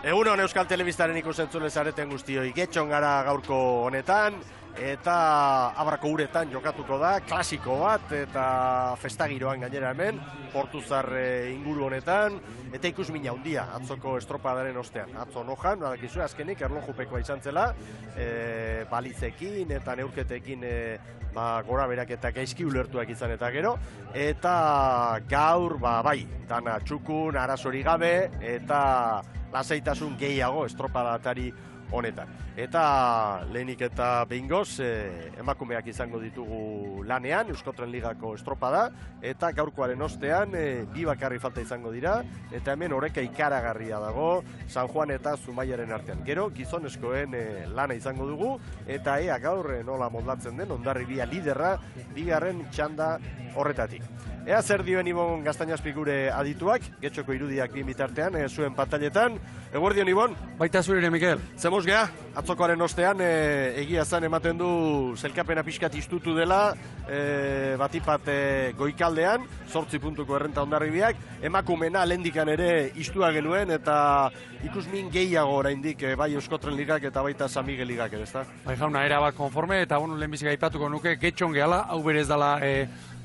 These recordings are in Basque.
Egunon Euskal Telebistaren ikusentzule zareten guztioi, getxon gara gaurko honetan, eta abrako uretan jokatuko da, klasiko bat, eta festagiroan gainera hemen, Portuzar inguru honetan, eta ikusmina handia atzoko estropadaren ostean. Atzo nojan, badakizue, azkenik erlojupekoa izan zela, balitzekin eta neurketekin gora berak eta gaizki ulertuak izan eta gero, eta gaur, bai, dana txukun, arazori gabe, eta lasaitasun gehiago estropadatari honetan. Eta lehenik eta behingoz, emakumeak izango ditugu lanean, Euskotren Ligako estropada, eta gaurkoaren ostean bi bakarri falta izango dira, eta hemen oreka ikaragarria dago, San Juan eta Zumaiaren artean. Gero, gizonezkoen lana izango dugu, eta ea gaur nola moldatzen den, Hondarribia liderra, bigarren txanda horretatik. Ea zer dioen Ibon Gaztañazpi gure adituak, getxoko irudiak bi bitartean, zuen pantailetan. Eguerdion Ibon? Baita zurire, Mikel. Zemuz geha, atzokoaren ostean, egia zan ematen du zelkapena pixkat istutu dela, batipat goikaldean, 8 puntuko errenta Hondarribiak, emakumena lehendikan ere istua genuen, eta ikusmin gehiago oraindik bai Euskotren Ligak eta baita San Miguel Ligak ere, ezta? Bai jauna, erabat konforme, eta lehenbizik aipatuko nuke, getxon gehala, hau berez dela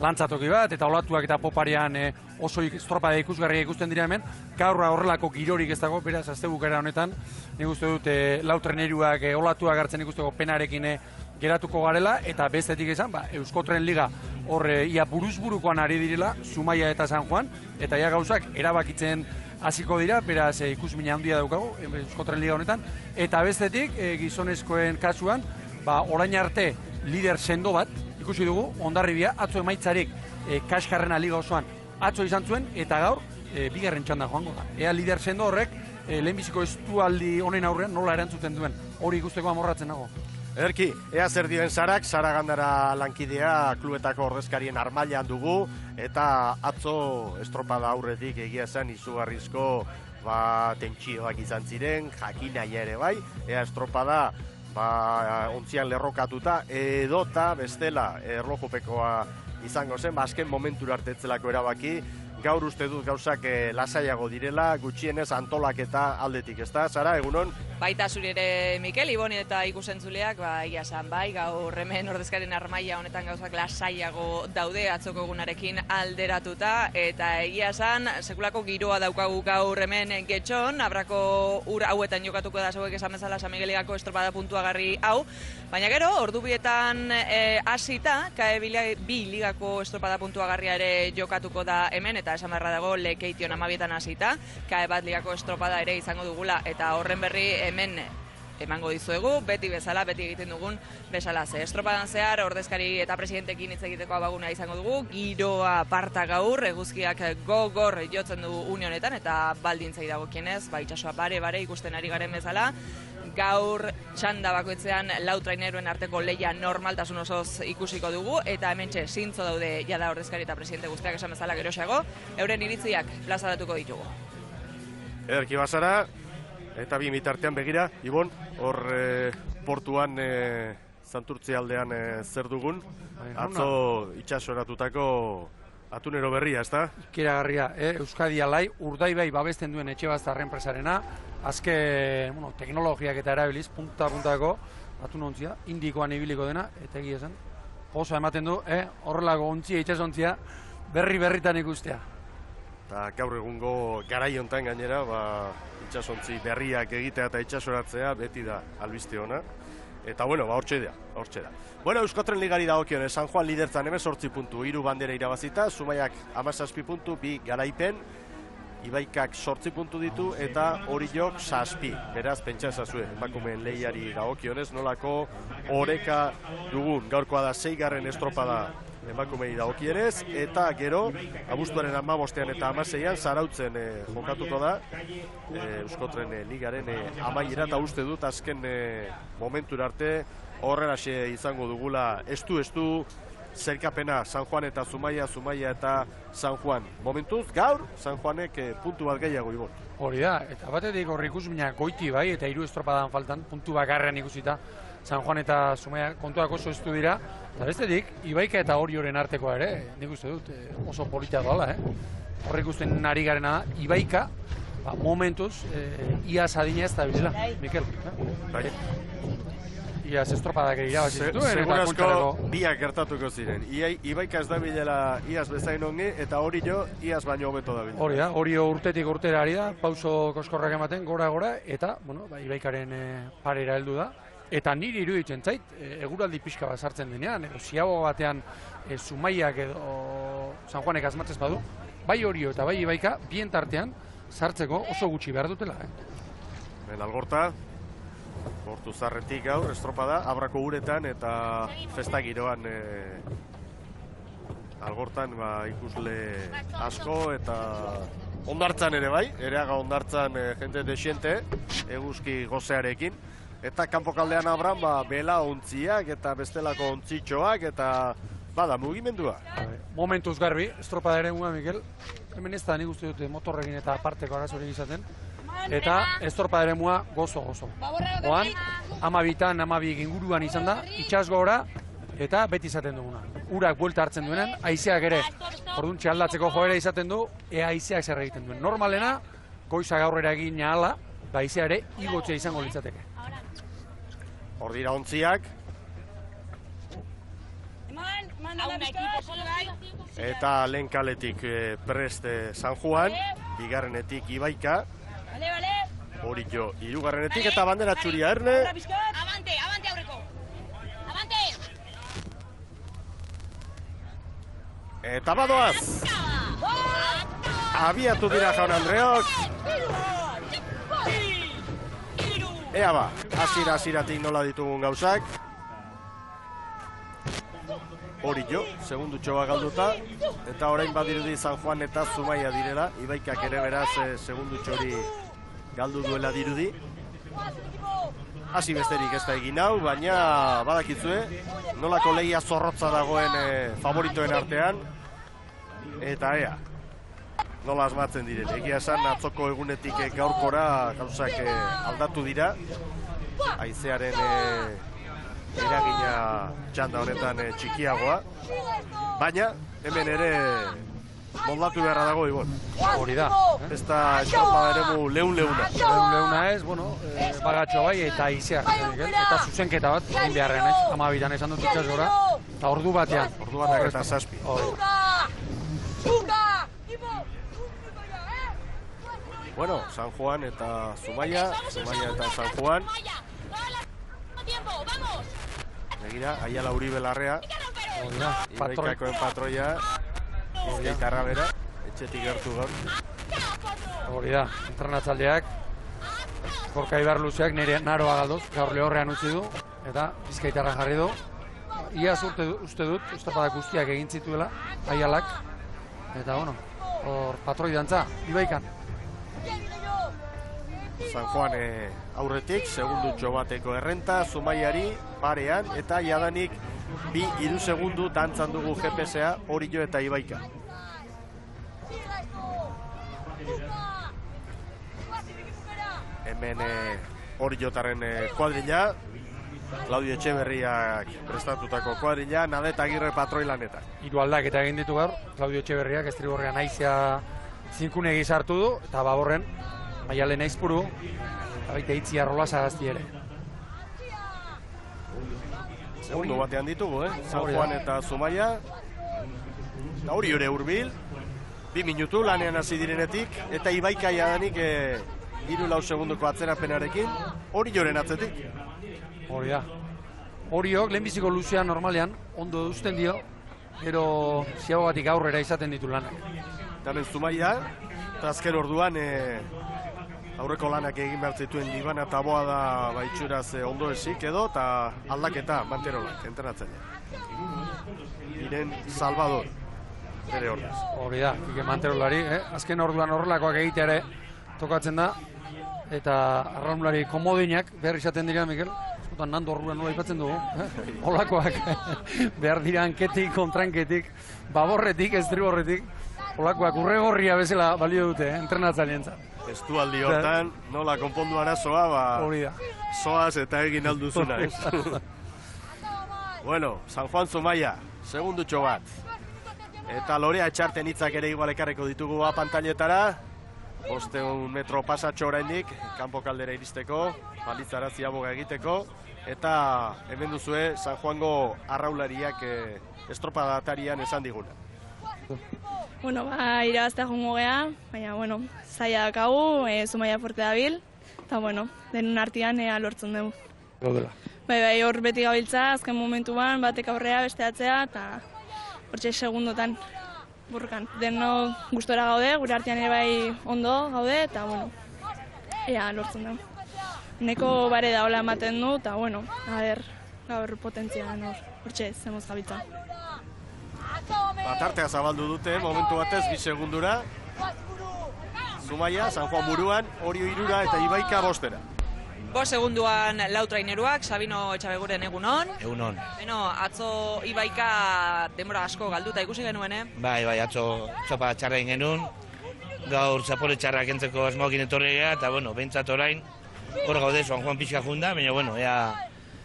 lantzatoki bat, eta olatuak eta poparian oso estropada ikusgarria ikusten dira hemen, gaur horrelako girorik ez dago, beraz, azte bukera honetan, nik uste dut lautreneruak olatuak hartzen ikusteko penarekin geratuko garela, eta bestetik esan, Euskotren Liga hor ia buruzburukoan ari direla, Zumaia eta San Juan, eta ia gauzak erabakitzen hasiko dira, beraz ikusmina handia daukagu, Euskotren Liga honetan, eta bestetik gizonezkoen kasuan, orain arte lider sendo bat, ikusi dugu, Hondarribia, atzo emaitzarik kaskarrena liga osoan atzo izan zuen, eta gaur bigarren txanda joango da. Ea lider sendo horrek, lehenbiziko estualdi honen aurrean nola erantzuten duen, hori ikusteko amorratzen nago. Ederki, ea zer dioen Sarak, Sara Gandara lankidea, klubetako ordezkarien armailan dugu, eta atzo estropada aurretik egia zen izugarrizko tentsioak izan ziren, jakinaia ere bai, ea estropada ontzian lerrokatuta edota bestela erlojupekoa izango zen, azken momentura artetzelako erabaki, gaur uste dut gauzak lasaiago direla, gutxienez antolaketa aldetik, ezta? Sara, egunon? Baita zuri ere, Mikel, Ibon eta ikusentzuleak, egia esan bai, gaur hemen ordezkaren armaia honetan gauzak lasaiago daude atzoko egunarekin alderatuta, eta egia esan, sekulako giroa daukagu gaur hemen getxon, abrako ur hauetan jokatuko da zeuek esan bezala San Migueligako estropada puntuagarri hau, baina gero, ordubietan hasita, KE bi ligako estropada puntuagarria ere jokatuko da hemen, eta esan beharra dago Lekeition 12etan hasita, KE bat ligako estropada ere izango dugula, eta horren berri hemen emango dizuegu, beti bezala, beti egiten dugun bezala. Estropadan zehar, ordezkari eta presidentekin hitz egiteko abaguna izango dugu, giroa parta gaur, eguzkiak gogor jotzen du unionetan, eta baldintzai dagokienez, itsasoa bare ikusten ari garen bezala, gaur txanda bakoitzean lau traineruen arteko lehia normaltasun osoz ikusiko dugu, eta hementxe zintzo daude jada ordezkari eta presidente guztiak esan bezala geroxeago, euren iritziak plazaratuko ditugu. Ederki Basara, eta bi mitartean begira, Ibon, hor portuan Santurtzi aldean zer dugun, atzo itxasoratutako atunero berria, ezta? Ikiragarria, Euskadi Alai, Urdaibai babesten duen Etxebaztarra enpresarena, azken teknologiak eta erabiliz, punta-puntako atunontzia, indikoan ibiliko dena, eta egia zen, oso ematen du, horrelako ontzia, itxasontzia, berritan ikustea. Eta gaur egungo garai hontan gainera, itxasontzi berriak egitea eta itxasoratzea beti da albiste ona. Eta hortxe da. Euskotren Ligari dagokionez, San Juan lidertzan 18 puntu, 3 bandera irabazita, Zumaiak 17 puntu, 2 garaipen, Ibaikak 8 puntu ditu eta Oriok 7. Beraz, pentsa ezazue, emakumeen lehiari dagokionez, nolako oreka dugun. Gaurkoa da 6. estropada emakumei dagokienez, eta gero, abuztuaren 15ean eta 16ean zarautzen jokatuko da Euskotren Ligaren amaiera, eta uste dut azken momentura arte horrelaxe izango dugula estu zerkapena San Juan eta Zumaia, Zumaia eta San Juan. Momentuz, gaur, San Juanek puntu bat gehiago Ibon. Hori da, eta batetik horri ikusmina goiti bai, eta 3 estropadan faltan, puntu bakarrean ikusita, San Juan eta Zumaia kontuak oso estu dira, eta bestetik, Ibaika eta Orioren artekoa ere, nik uste dut, oso polita doala, Horri ikusten ari garena da, Ibaika, momentuz, iaz adina ez da bilela, Mikel. Bai. Iaz estropadak irabazi zituen, eta Segurazko kontxarako. biak gertatuko ziren. Ibaika ez da bilela iaz bezain ongi, eta hori jo, iaz baino hobeto da bilela. Hori da, hori urtetik urtera ari da, pauso koskorrak ematen, gora, eta, bueno, Ibaikaren parera heldu da. Eta niri iruditzen zait, eguraldi pixka bat sartzen denean, edo ziago batean Zumaiak edo San Juanek asmatzez badu, bai Orio eta bai Ibaika, bien tartean sartzeko oso gutxi behar dutela. Algorta, portu zarretik gaur, estropada, abrako uretan eta festa giroan Algortan ikusle asko eta ondartzan ere bai, ereaga ondartzan jente desiente, eguzki gozearekin. Eta kanpokaldean abran, bela ontziak eta bestelako ontzitxoak eta bada mugimendua. Momentuz garbi, estropada ere mua, Mikel. Hemen ez da nik uste dute motorrekin eta parteko arazorik izaten. Eta estropada ere mua gozo. Oan, 12-an, 12 inguruan izan da, itxasgora eta beti izaten duguna. Urak buelta hartzen duenan, haizeak ere, orduan txaldatzeko joera izaten du, haizeak zer egiten duen. Normalena, goiza gaurrera egin ahala, haizea ere igotzea izango litzateke. Hor dira ontziak. Eta lehen kaletik prest San Juan, bigarrenetik Ibaika. Hori jo, hirugarrenetik eta bandera txuria Erne. Abante aurreko. Abante! Eta badoaz. Abiatu dira Jaun Andreok. Ea ba, hasieratik nola ditugun gauzak. Hori jo, segundutxo bat galduta. Eta orain badirudi San Juan eta Zumaia direla. Ibaikak ere beraz segundutxo hori galdu duela dirudi. Hasi besterik ez da egin hau, baina badakitzue nolako lehia zorrotza dagoen favoritoen artean. Eta ea, nola asmatzen diren. Egia esan atzoko egunetik gaurkora gauzak aldatu dira. Haizearen eragina txanda honetan txikiagoa. Baina hemen ere moldatu beharra dago, Ibon. Hori da. Ez da estropada eremu leuna. Leuna ez, bagatxo bai eta haizeak. Eta zuzenketa bat, egin beharrean ez, 12an esan dut itxasgora. Eta ordu batean. Ordu batean eta 7. Bueno, San Juan eta Zumaia eta San Juan. Begira, Aiala Uribe Larrea. Ibaikakoen patroia. Bizkaitarra bera, etxetik gertu gaur. Hori da, entrenatzaldeak. Korka Ibarluzeak nire naroa galdoz, gaur Lehorrean utzi du. Eta Bizkaitarra jarri du. Iaz uste dut, estropadak guztiak egin zituela, Aialak. Eta, hor patroi dantza, Ibaikan. San Juan aurretik, segundutxo bateko errenta, Zumaiari parean, eta jadanik 2-3 segundu dantzan dugu GPS-a, Orio eta Ibaika. Hemen Oriotaren kuadrilla, Claudio Etxeberriak prestatutako kuadrilla, Nadet Agirre patroi lanetan. 3 aldaketa egin ditu gaur, Claudio Etxeberriak estriborrean haizea zinkunegi sartu du, eta baborren Maialen Aizpuru, eta baita Itziar Rolasa gazti ere. Segundo batean ditugu, San Juan eta Zumaia. Eta hori ere hurbil, 2 minutu lanean hasi direnetik, eta Ibaika jadanik 3-4 segundoko atzerapenarekin, hori joren atzetik. Hori da. Horiok, lehenbiziko luzean normalean, ondo duzten dio, gero ziagogatik aurrera izaten ditu lanak. Eta Zumaia, eta azken orduan aurreko lanak egin behar zituen Ibana eta Boa da baitxuraz ondo esik edo, eta aldaketa Manterolak, entrenatzen. Iren Salvador, bere ordez. Hori da, Kike Manterolari, azken orduan horrelakoak egitea ere tokatzen da, eta arraunlari komodinak behar izaten dira, Mikel. Eskotan Nando orduan nola ipatzen dugu, holakoak behar dira hanketik, kontranketik, baborretik, estriborretik, holakoak urregorria bezala balio dute, entrenatzaileantzat. Estualdi hortan, nola konpondu arazoa, hori da. Zoaz eta egin alduzuna, Bueno, San Juan Zumaia, segundutxo bat. Eta Lorea Etxarten hitzak ere igual ekarreko ditugu pantailetara. 500 metro pasatxo oraindik, kanpo kaldera iristeko, balitzara ziaboga egiteko, eta hemen duzue San Juango arraulariak estropadatarian esan diguna. Bueno, irabaztea jongo gea, baina, bueno, zaila dakagu, Zumaia fuerte dabil, eta, bueno, denun artean lortzen dugu. Gaudela. Bai, hor beti gabiltza, azken momentuan, batek aurrea, beste atzea, eta hortxe segundotan burrukan. Deno gustora gaude, gure artean ere bai ondo gaude, eta, bueno, lortzen dugu. Neko bare da hola ematen du, eta, bueno, gaur potentzian hortxe zemoz gabiltza. Tartea zabaldu dute, momentu batez, 2 segundura. Zumaia, San Juan buruan, Orio 3 eta Ibaika 5. 5 segunduan lau traineruak, Sabino Etxabeguren egunon. Egunon. Beno, atzo Ibaika denbora asko galduta ikusi genuen, Bai, atzo txopa txarra egin genuen. Gaur zapore txarrak entzeko asmoakin etorri gea, eta, bueno, behintzat orain, hor gaude, San Juan pixka junda, baina, bueno,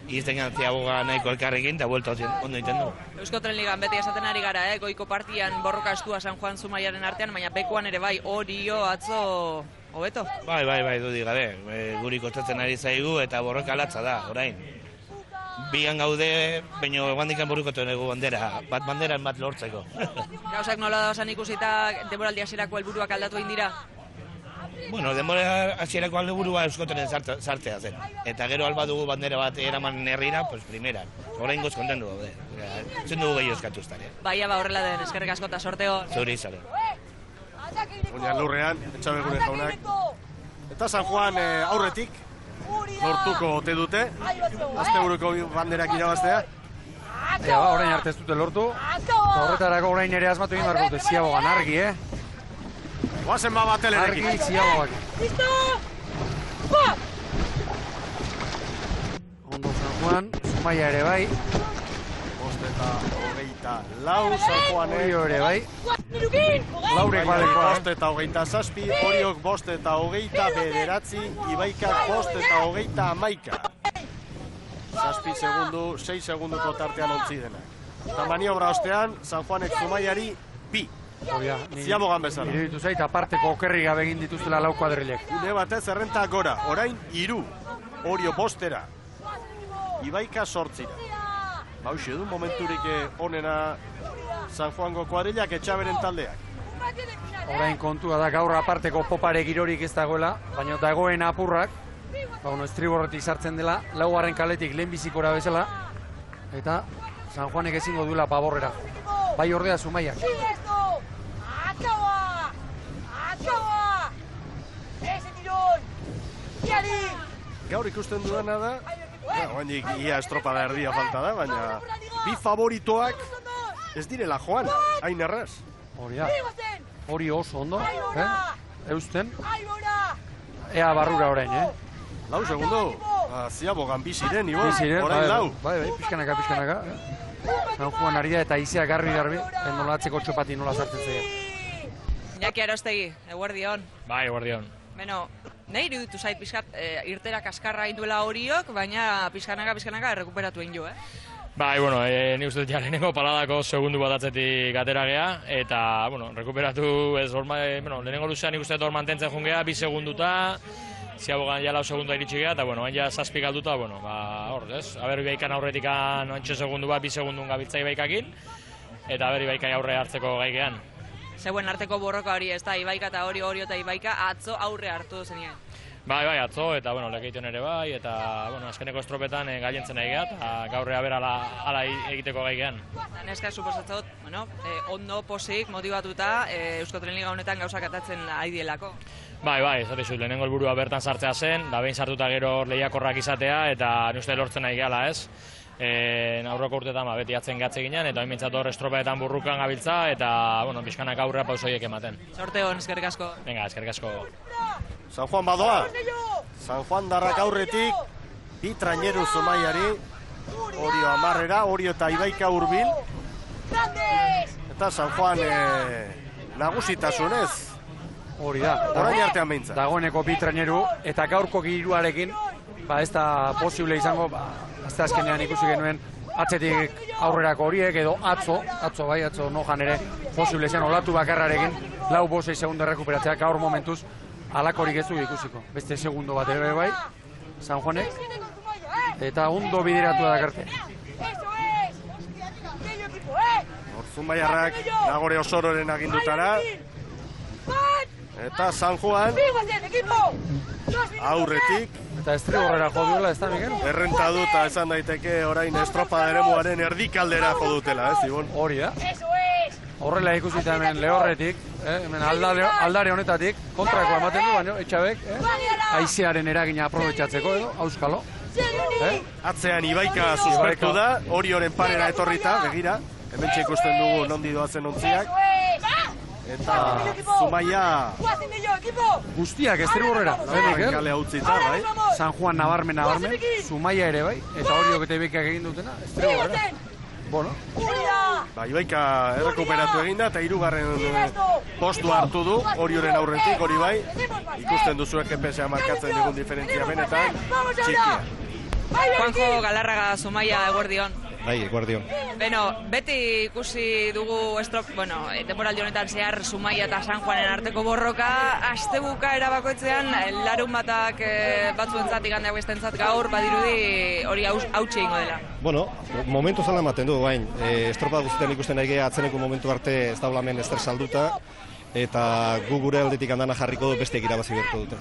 izten ziaboga nahiko elkarrekin, eta buelta ondo egiten du. Eusko Tren Ligan beti esaten ari gara, goiko partian borroka estua San Juan Zumaiaren artean, baina bekuan ere bai Orio atzo hobeto. Bai, dudik gabe, guri kostatzen ari zaigu eta borroka latza da, orain. Bigan gaude, baina eguandikan borrukatu dugu bandera, bat banderan bat lortzeko. Gauzak nola dauzan ikusita denboraldi hasierako helburuak aldatu egin dira? Bueno, denbora hasierako helburua Euskotren sartzea zen. Eta gero alba dugu bandera bat eraman herrira, pues primeran. Orain goz kontendu daude. Zen dugu gehiago eskatu ez dara. Baia horrela den, eskerrik asko eta sorteo. Zuri izaren. Oinan lurrean, Etxabegure jaunak. Eta San Juan aurretik, lortuko ote dute. Asteburuko banderak irabaztea. Orain arte ez dute lortu. Horretarako orain ere asmatu egin beharko dute ziabogan argi, Goazen batelerekin. Argi ziabogan. Listo! Ondo San Juan, Zumaia ere bai. 5:24 San Juanek. Orio ere bai. Laurek balekoa. 5:27, Oriok 5:29, Ibaikak 5:30. 7 segundu, 6 segunduko tartean ontzi dena. Eta maniobra ostean, San Juanek Zumaiari 2. Ziabogan bezala. Iruditu zait, aparteko okerri gabe egin dituztela lau kuadrilek. Une batez errenta gora, orain 3. Orio 5. Ibaika 8. Hauxe du momenturik onena San Juango kuadrilak Etxaberen taldeak. Orain kontua da gaur aparteko popare girorik ez dagoela, baina dagoen apurrak, estriborretik sartzen dela, laugarren kaletik lehenbizikora bezala, eta San Juanek ezingo duela paborrera. Bai ordea Zumaiak. Gaur ikusten dudana da, oainik ia estropada erdia falta da, baina bi favoritoak ez direla joan, hain erraz. Hori oso ondo, eusten. Ea barrura orain, Lau segundo, ziabogan biziren, Ibon, orain lau. Bai, pixkanaka. San Juan ari da eta izea garbi, nola atzeko txopati nola sartzen zeia. Iñaki Arostegi, eguerdion. Bai, eguerdion. Beno, nahi iruditu zait pixkat irtera kaskarra induela Oriok, baina pixkanaka errekuperatu egin jo, Bai, bueno, ni uste dut lehenengo paladako segundu bat atzetik atera gea, eta, bueno, rekuperatu ez lehenengo luzean nik uste dut hor mantentzen jungea, 2 segunduta, ziabogan ja 4 segundu iritsi gea, eta, bueno, hain ja 7 galduta, bueno, hor, ez? Aber, Ibaikan aurretikan 8 segundu bat, 2 segundun gabiltza Ibaikakin, eta aber, Ibaikai aurre hartzeko gaikean. Zeuen arteko borroka hori, ez da, Ibaika eta Orio eta Ibaika atzo aurre hartu zenien. Bai, atzo, eta, bueno, lekeiten ere bai, eta, bueno, azkeneko estropetan gailentzen nahi gehat, eta gaurre abera ala egiteko gaikean. Neska, suposatzot, bueno, ondo posik, motivatuta, Eusko Tren Liga honetan gauzak atatzen ari dielako. Bai, ez dut, lehenengo helburua bertan sartzea zen, da behin sartuta gero lehiakorrak izatea, eta uste lortzen nahi gehala, ez? Aurreko urtetan beti atzen gatze ginen, eta hain hor estropeetan burrukan gabiltza, eta, bueno, pixkanak aurrea pausoiek ematen. Sorte hon, eskerrik asko. Venga, eskerrik asko. San Juan badoa. San Juan darrak aurretik, 2 traineru Zumaiari, Orio 10, Orio eta Ibaika hurbil. Eta San Juan nagusitasunez. Hori da. Orain artean behintzat. Dagoeneko 2 traineru, eta gaurko giroarekin, ez da posible izango, azte azkenean ikusi genuen atzetik aurrerako horiek, edo atzo nojan ere posible zen olatu bakarrarekin, 4-6 segundu errekuperatzea, gaur momentuz alakorik ez du ikusiko. Beste segundo bat ere bai, San Juanek, eta ondo bideratu da dakarte. Zumaiarrak Nagore Osororen agindutara. Eta San Juan aurretik. Eta Estrigorrera jo duela, ez da, Miguel? Errenta dut, esan daiteke orain estropada eremuaren erdikaldera jo dutela, ez, Ibon? Hori da. Horrela ikusita hemen lehorretik, hemen aldare honetatik, kontrakoa ematen du, baina Etxabek, haizearen eragina aprobetxatzeko edo, auskalo. Atzean Ibaika suspertu da, Orioren parera etorrita, begira, hemen ikusten dugu nondi doazen ontziak. Eta Zumaia guztiak Estrigorrera, kale hautzita, bai? San Juan nabarmen, Zumaia ere bai, eta Oriok eta Ibaikak egin dutena, Estrigorrera. Bueno. Ibaika errekuperatu eginda eta 3. postua hartu du Orioren aurretik, hori bai. Ikusten duzu GPS-a markatzen digun diferentzia benetan, txikia. Juanjo Galarraga, Zumaia, eguerdion. Bai, eguerdion. Beno, beti ikusi dugu temporaldi honetan zehar Zumaia eta San Juanen arteko borroka, astebuka erabakoitzean larun batak batzuentzat igandea bestentzat gaur badirudi hori hautsi egingo dela. Bueno, momentu zala ematen du, bain. Estropada guztietan ikusten nahi atzeneko momentu arte ez daula hemen ester salduta, eta gu gure aldetik andana jarriko du besteek irabazi beharko dute.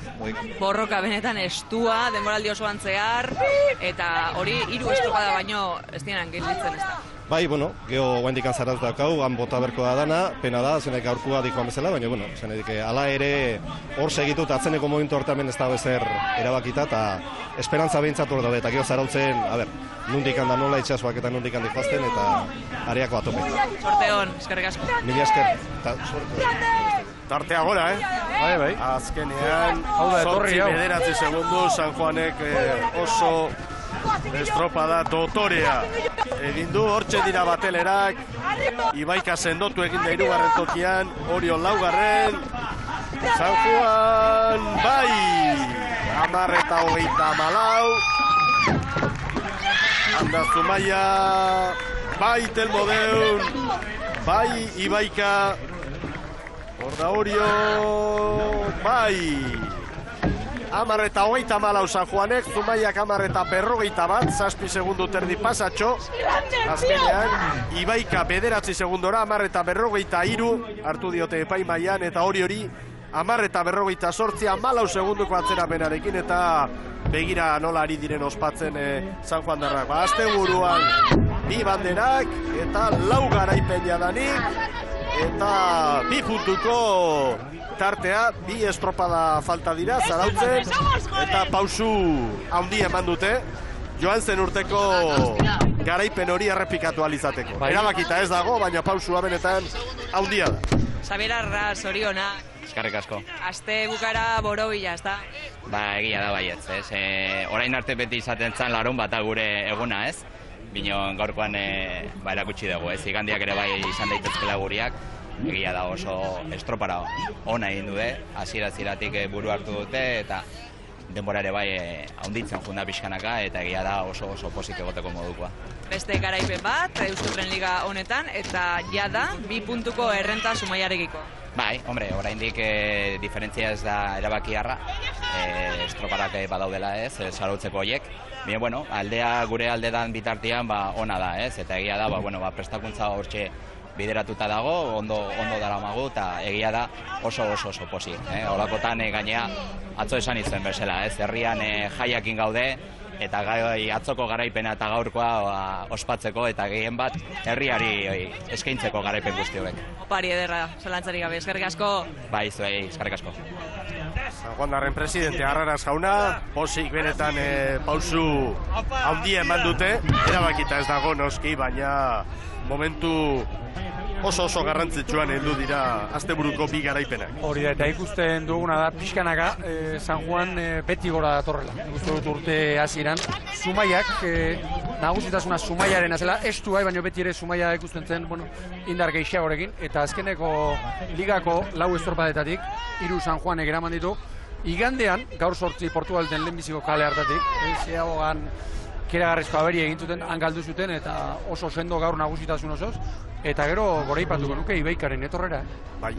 Borroka benetan estua, denboraldi osoan zehar, eta hori 3 estropada baino ez dienan gelditzen ez da. Bai, bueno, geho guaindikan zaraz dakau, han bota berko da dana, pena da, zenek gaurkua dikoan bezala, baina, bueno, zenek ala ere hor segitut atzeneko momentu hortamen ez da bezer erabakita, eta esperantza behintzat hor daude, eta geho zarautzen, nundik handa nola itxasuak eta nundik handik fazten, eta areako atope. Sorte hon, eskerrik asko. Mila esker, eta sorte. Tartea gora, Bai. Azkenean, 8-9 segundu, San Juanek oso estropada dotorea egin du, hortxe dira batelerak, Ibaika sendotu egin da 3. tokian, Orion 4. San Juan, bai! 10-24. Anda Zumaia, bai Telmodeun, bai Ibaika, Horda Orio, bai! 10-24 San Juanek, Zumaiak 10-41, 7 segundu terdi pasatxo. Azkenean, Ibaika 9 segundora, 10-43, hartu diote epaimaian, eta hori 10-48, 14 segunduko atzerapenarekin, eta begira nola ari diren ospatzen San Juan darrak. Azte buruan, 2 banderak, eta 4 garaipen jadanik, eta 2 puntuko tartea, 2 estropada falta dira, zarautzen, eta pausu handi eman dute, joan zen urteko garaipen hori errepikatu alizateko. Erabakita ez dago, baina pausua benetan handia da. Xabier Arras, Oriona. Eskerrik asko. Aste bukara borobila, ez da? Ba, egia da baietz, ez? Orain arte beti izaten zen larun bata gure eguna, ez? Binon gaurkoan erakutsi dugu, ez? Igandiak ere bai izan daitezkela guriak. Egia da oso estropara ona egin dute, hasiera-hasieratik buru hartu dute, eta denbora ere bai haunditzen junda pixkanaka, eta egia da oso pozik egoteko modukoa. Beste garaipen bat, Euskotren Liga honetan, eta jada 2 puntuko errenta Zumaiarekiko. Bai, hombre, oraindik diferentzia ez da erabakiarra, estroparak badaudela ez, zarautzeko horiek. Baina, bueno, gure aldean bitartean ona da ez, eta egia da, prestakuntza hortxe bideratuta dago, ondo daramagu, eta egia da oso pozik. Holakotan gainea atzo esan izan bezala, ez? Herrian jaiakin gaude, eta atzoko garaipena eta gaurkoa ospatzeko, eta gehien bat herriari eskaintzeko garaipen guzti hauek. Opari ederra, zelantzarik gabe, eskerrik asko. Bai, zuei, eskerrik asko. San Juan darren presidente Arraraz jauna, pozik benetan pausu handia eman dute, erabakita ez dago noski, baina momentu oso garrantzitsuan heldu dira asteburuko 2 garaipenak. Hori da, eta ikusten duguna da, pixkanaka, San Juan beti gora datorrela. Ikusten dut urte hasieran, Zumaiak, nagusitasuna Zumaiaren azela, estu baina beti ere Zumaia ikusten zen, indar gehiagorekin, eta azkeneko ligako 4 estropadetatik, 3 San Juanek eraman ditu, igandean, gaur 8 Portugalten lehenbiziko kale hartatik, zeagogan keragarrizko aberi egin zuten, hangaldu zuten, eta oso sendo gaur nagusitasun osoz, eta gero goraipatuko nuke Ibaikaren etorrera. Bai,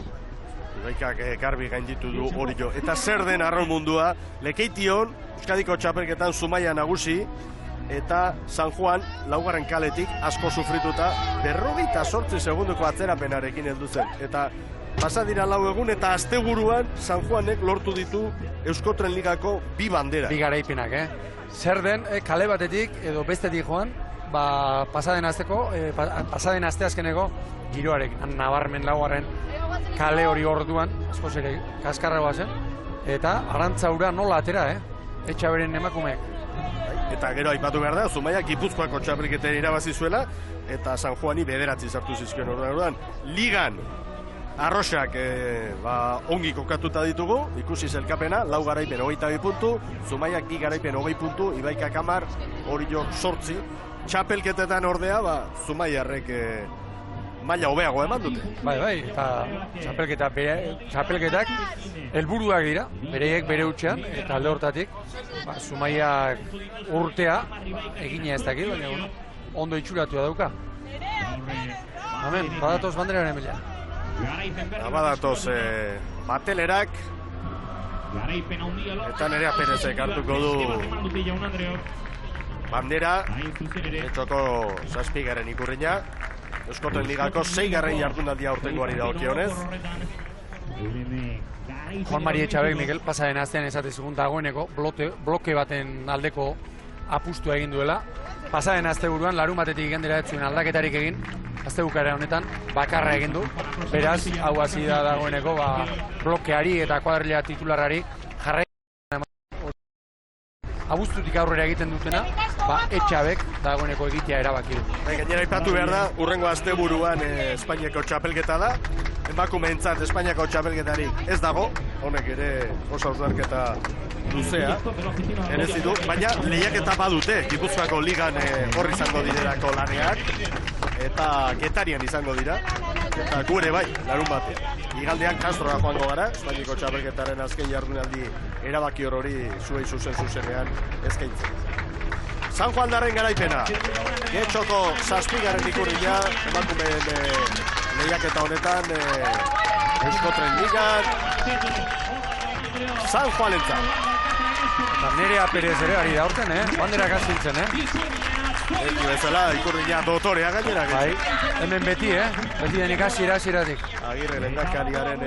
Ibaikak garbi gainditu du hori jo. Eta zer den arraun mundua, Lekeition, Euskadiko txapelketan Zumaia nagusi, eta San Juan laugarren kaletik asko sufrituta 48 segunduko atzerapenarekin heldu zen. Eta pasa dira 4 egun eta asteburuan San Juanek lortu ditu Euskotren Ligako 2 bandera. Bi garaipenak, Zer den, kale batetik edo bestetik joan, pasaden asteazkeneko giroarekin, nabarmen laugarren kale hori orduan, askoz ere kaskarragoa zen, eta Arantzaura nola atera, Etxaberen emakumeek. Eta gero aipatu behar da, Zumaia Gipuzkoako txapelketen irabazi zuela, eta San Juani 9 sartu zizkien orduan. Ligan, Arroxak ongi kokatuta ditugu, ikusi zelkapena, 4 garaipen 22 puntu, Zumaiak 2 garaipen 20 puntu, Ibaikak 10, hori jo 8, txapelketetan ordea, Zumaiarrek maila hobeago eman dute. Bai, eta txapelketak helburuak dira, bereiek bere hutsean, eta alde hortatik, Zumaiak urtea egina ez dakit, baina ondo itxuratua dauka. Amen, badatoz banderaren bila. Badatoz batelerak, eta Nerea Perezek hartuko du bandera, Getxoko 7. ikurrina, Euskotren Ligako 6. jardunaldia aurtengoari dagokionez. Juan Mari Etxabek, Mikel, pasaren astean esate segun dagoeneko bloke baten aldeko apustua egin duela. Pasaren asteburuan larumatetik igandera ez zuen aldaketarik egin, astebukara honetan bakarra egin du. Beraz, hau hasi da dagoeneko blokeari eta kuadrilla titularrari jarrai abuztutik aurrera egiten dutena, Etxabek dagoeneko egitea erabaki du. Gainera aipatu behar da, urrengo asteburuan Espainiako txapelketa da. Emakumeentzat Espainiako txapelketarik ez dago, honek ere oso hausnarketa luzea, erezi du, baina lehiaketa badute, Gipuzkoako ligan hor izango direlako laneak, eta Getarian izango dira, eta gure bai, larun batean. Igandean Kastrora joango gara, Espainiako txapelketaren azken jardunaldi erabaki hori zuei zuzenean eskaintzen. San Juan darren garaipena, Getxoko 7. ikurrina, emakumeen lehiaketa honetan, Euskotren Ligan, San Juanentzat. Eta Nerea Perez ere ari da horten, banderak aziltzen, Eki bezala, ikurrina dotorea gainera. Bai, hemen beti, beti denik hasieratik. Agirre lehendakariaren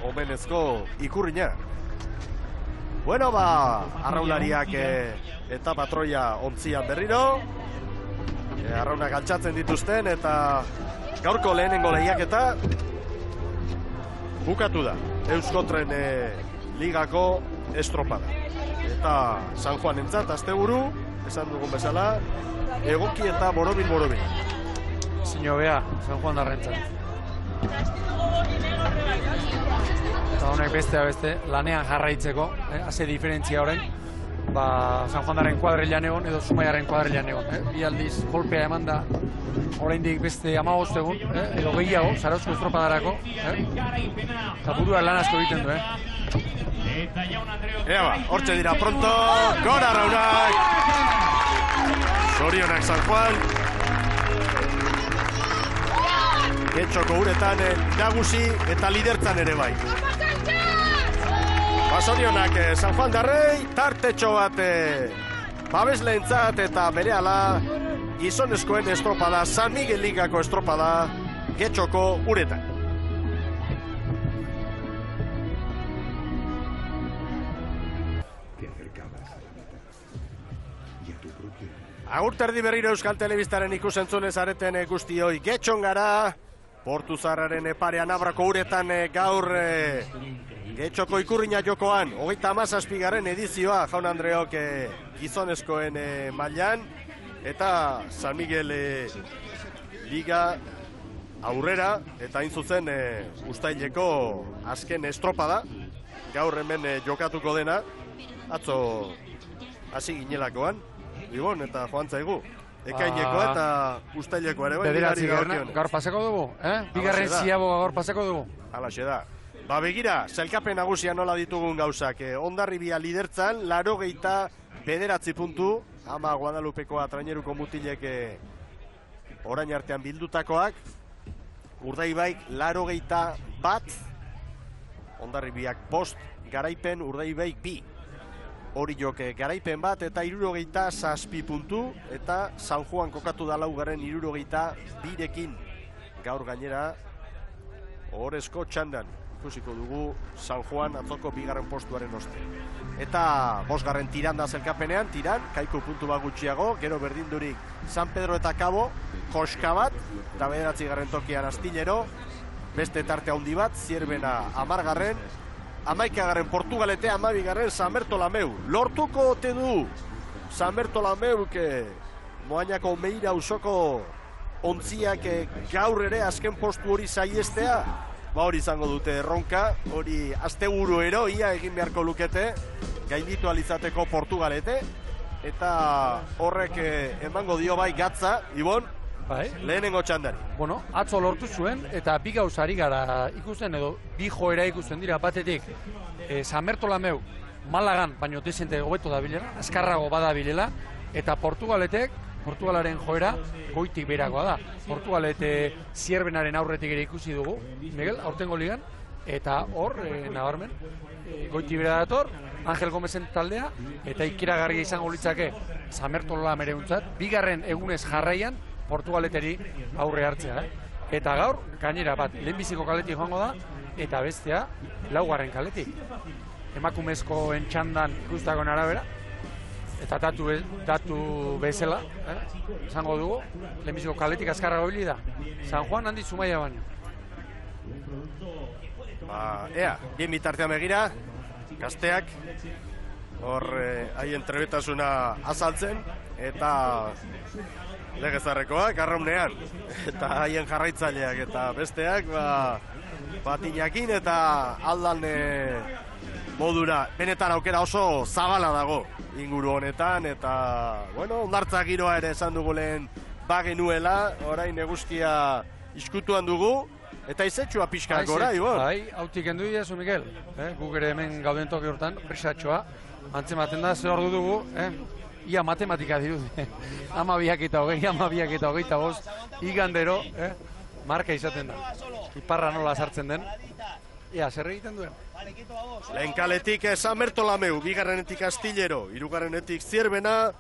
omenezko ikurrina. Bueno, arraunlariak eta patroia ontzian berriro. Arraunak altxatzen dituzten eta gaurko lehenengo lehiaketa bukatu da. Euskotren Ligako estropada. Eta San Juanentzat asteburu, esan dugun bezala, egoki eta borobil. Zino bea, San Juan darrentzat. Eta honek beste lanean jarraitzeko, haze diferentzia orain, San Juan darren kuadrilan egon edo Zumaiaren kuadrilan egon. Bi aldiz kolpea eman da, oraindik beste 15 egun, edo gehiago, Zarauzko estropadarako. Eta burua lan asko egiten du, hortxe dira pronto, gora Raunak! Zorionak San Juan. Getxoko uretan nagusi eta lidertzan ere bai. Zorionak San Juan darrei, tartetxo bat babesleentzat eta berehala gizonezkoen estropada, San Miguel Ligako estropada, Getxoko uretan. Agurterdi berriro Euskal Telebistaren ikusentzunez areten guztioi Getxon gara, Portuzarraren parean Abrako uretan gaur Getxoko ikurrina jokoan, 37. edizioa, jaun Andreok gizonezkoen mailan, eta San Miguel Liga aurrera, eta hain zuzen uztaileko azken estropada, gaur hemen jokatuko dena, atzo hasi ginelakoan, Ibon eta joan zaigu. Ekaineko eta uztaileko ere bai. Bederatzi gaur pasako dugu, Bigarren ziaboga gaur pasako dugu. Alaxe da. Begira, zelkapen nagusia nola ditugun gauzak. Hondarribia lidertzan, 89 puntu, ama Guadalupekoa traineruko mutilek orain artean bildutakoak. Urdaibaik 81, Hondarribiak 5, garaipen Urdaibaik 2. Oriok garaipen bat eta 67 puntu, eta San Juan kokatu da laugarren 62rekin. Gaur gainera ohorezko txandan ikusiko dugu San Juan atzoko 2. postuaren oste. Eta 5. Tiranda zelkapenean, Tiran, Kaiku puntu bat gutxiago, gero berdindurik San Pedro eta Cabo, koska bat, eta 9. tokian Astillero, beste tarte handi bat, Zierbena 10. 11. Portugalete, 12. San Bertolameu. Lortuko ote du San Bertolameu, Moañako Meira usoko ontziak gaur ere azken postu hori saiestea. Hori izango dute erronka, hori asteburu ia egin beharko lukete, gainditu alizateko Portugalete, eta horrek emango dio bai gatza, Ibon, lehenengo txandari. Bueno, atzo lortu zuen, eta bi gauzari gara ikusten, edo bi joera ikusten dira, batetik, San Bertolameu, Malagan, baino dezente hobeto da bilela, azkarrago bada bilela, eta Portugalaren joera goitik berakoa da. Portugalete Zierbenaren aurretik ere ikusi dugu, Miguel, aurtengo ligan, eta hor, nabarmen, goitik bera dator, Angel Gomezen taldea, eta ikiragarria izango litzake San Bertolamere untzat, 2. egunez jarraian Portugaleteri aurre hartzea. Eta gaur, gainera bat, lehenbiziko kaletik joango da, eta bestea, 4. kaletik. Emakumezkoen txandan ikustakoen arabera, eta datu bezala, esango dugu, lehenbiziko kaletik azkarra gobili da. San Juan handi Zumaia baino. Bien bitartean begira, gazteak, hor haien trebetasuna azaltzen, eta legezarrekoak arraunean, eta haien jarraitzaileak, eta besteak, patinakin eta aldan modura, benetan aukera oso zabala dago inguru honetan, eta, bueno, ondartza giroa ere esan dugu lehen bagenuela, orain eguzkia iskutuan dugu, eta izetxua pixka gora, Ibon. Bai, hautik endu diazu, Miguel, guk ere hemen gauden toki hortan, brisatxoa, antzematen da, ze ordu dugu, ia matematika dirudi, 12 eta 20, 12 eta 25, igandero, marka izaten da, iparra nola sartzen den, zer egiten duen? Lehen kaletik San Bertolameu, 2. Astillero, 3. Zierbena,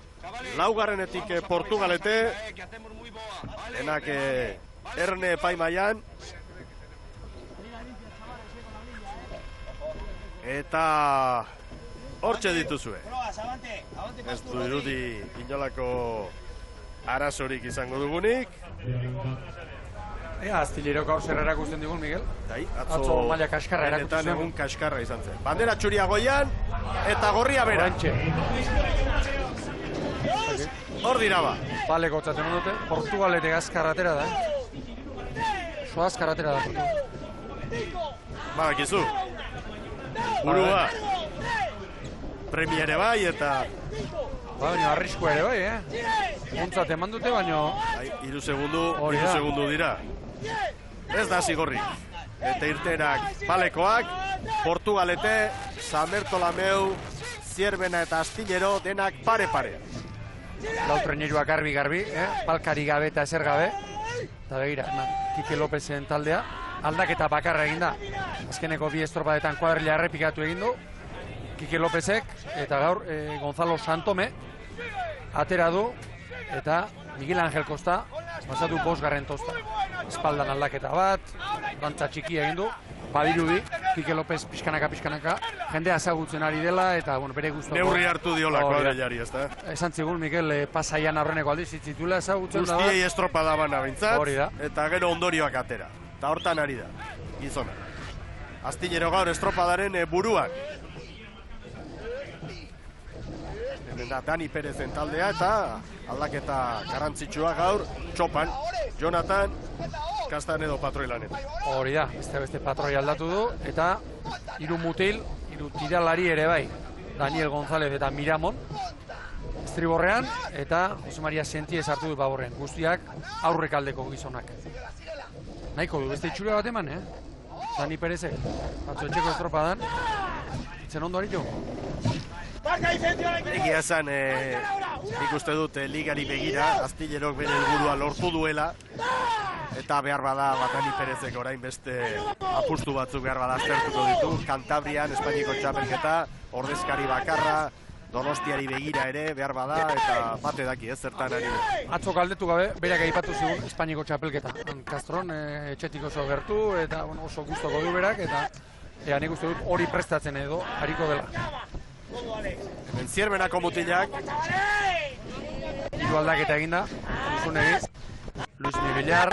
4. Portugalete, denak erne epaimaian, eta hortxe dituzue. Ez du irudi inolako arazorik izango dugunik. Astillero gaur zer erakusten digun, Miguel. Atzo maila kaskarra erakusten zuen. Egun kaskarra izan zen. Bandera txuria goian, eta gorria bera. Hor dira ba. Bale gotzaten dute, Portugalete azkarratera da. Soa azkarratera da. Badakizu. Burua. Premiere bai, eta... Baina arrisko ere bai, Ontzat eman dute, baina... 3 segundu dira. Ez da zigorri. Eta irtenak balekoak, Portugalete, San Bertolameu, Zierbena eta Astillero denak pare-pare. Lautreñeroak garbi, palkari gabe eta ezer gabe. Eta begira, Kike Lopezen taldea, aldaketa bakarra egin da. Azkeneko 2 estropadetan kuadrilla errepikatu egin du. Kike Lopezek, eta gaur Gonzalo Santome atera du, eta Miguel Angel Costa pasatu 5. tosta. Espaldan aldaketa bat, dantza txiki egin du, badirudi, Kike Lopez pixkanaka, jendea ezagutzen ari dela, eta bere guztoko... Neurri hartu diola kuadrillari, ez da? Esan zigun, Miguel, pasaian aurreneko aldiz zitzituela ezagutzen da. Guztiei estropa da bana bintzat, eta gero ondorioak atera. Eta hortan ari da, gizona. Astillero gaur estropadaren buruak. Dani Perezen taldea, eta aldaketa garrantzitsua gaur, txopan, Jonathan, Castanedo patroilanetan. Hori da, beste patroi aldatu du, eta 3 mutil, 3 tiralari ere bai, Daniel González eta Miramon, estriborrean, eta Jose Maria Sentiez hartu du baborrean, guztiak aurrekaldeko gizonak. Nahiko du, beste itxura bat eman, Dani Perezek, batzu etxeko estropadan, itzen ondo haritu. Egia esan, nik uste dut ligari begira, Astillerok bere helburua lortu duela, eta behar bada Dani Perezek orain beste apustu batzuk behar bada aztertuko ditu. Kantabrian Espainiako txapelketa, ordezkari bakarra, Donostiari begira ere behar bada, eta bate daki, zertan ari. Atzo galdetu gabe, berak aipatu zigun Espainiako txapelketa. Castron etxetik oso gertu, eta oso gustoko du berak, eta nik uste dut hori prestatzen edo, hariko dela. Hemen Zierbenako mutilak. Hiru aldaketa eginda, Zunzunegi, Luis Mibillar,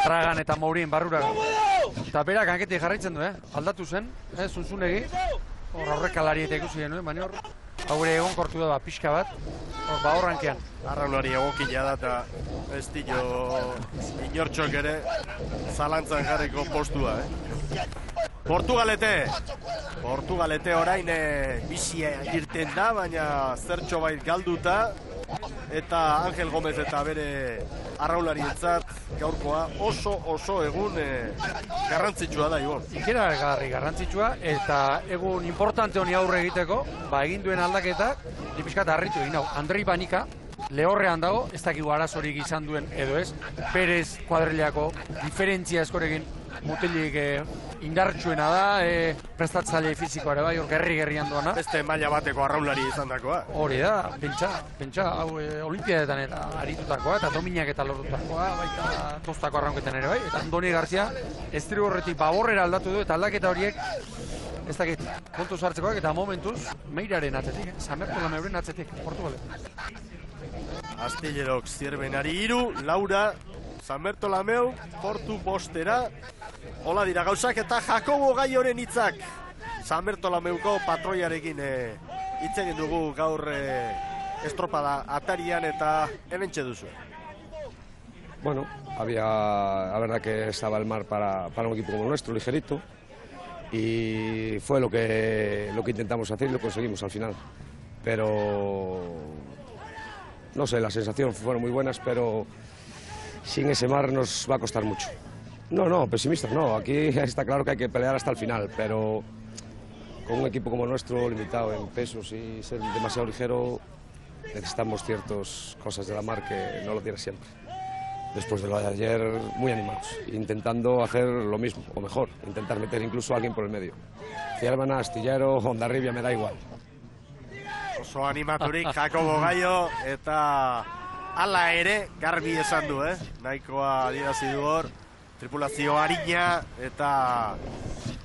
Tragan eta Mourin barruraga. Eta berak hanketik jarraitzen du, aldatu zen, Zunzunegi, horrekalari eta ikusi genuen, baina haure egon kortu da pixka bat, horrankean. Arraunari egokila da eta ez dio inortxok ere zalantzan jarriko postua. Portugalete orain bizia irten da, baina zertxo bait galduta, eta Angel Gomez eta bere arraunarientzat gaurkoa oso egun garrantzitsua da, Ibon. Garrantzitsua, eta egun importante honi aurre egiteko, egin duen aldaketak, nipiskat harritu egin hau. Andrei Banika, lehorrean dago, ez dakigu arazorik izan duen edo ez, Perez kuadrilako diferentzia eskorekin mutilik indartsuena da, prestatzaile fizikoa ere bai, hor gerri-gerrian doana. Beste maila bateko arraunlari izan dakoa. Hori da, pentsa, hau olimpiadetan eta aritutakoa, eta dominak eta lortutakoa, baita tostako arraunketan ere bai, eta Andoni Garzia estribo horretik baborrera aldatu du, eta aldaketa horiek, ez dakit, kontu zartzekoak, eta momentuz, Meiraren atzetik, Samertola Meuren atzetik, Portugaletan. Astillerok Zierbenari 3, Laura, Sanberto Lameu, Portu bostera. Hola dira gauzak eta Jakobo Gaioren hitzak. Sanberto Lameuko patroiarekin hitz egin dugu gaur estropada atarian eta hementxe duzu. Bueno, la verdad que estaba el mar para un equipo como el nuestro, ligerito. Y fue lo que intentamos hacer y lo conseguimos al final. Pero no sé, las sensaciones fueron muy buenas, pero sin ese mar nos va a costar mucho. No, pesimistas no, aquí está claro que hay que pelear hasta el final, pero con un equipo como el nuestro, limitado en pesos y ser demasiado ligero, necesitamos ciertas cosas de la mar que no lo tiene siempre. Después de lo de ayer, muy animados, intentando hacer lo mismo, o mejor, intentar meter incluso a alguien por el medio. Zierbena, Astillero, Hondarribia, me da igual. Oso animaturik Jakobo Gaio, eta hala ere garbi esan du, nahikoa adierazi du hor, tripulazio arina eta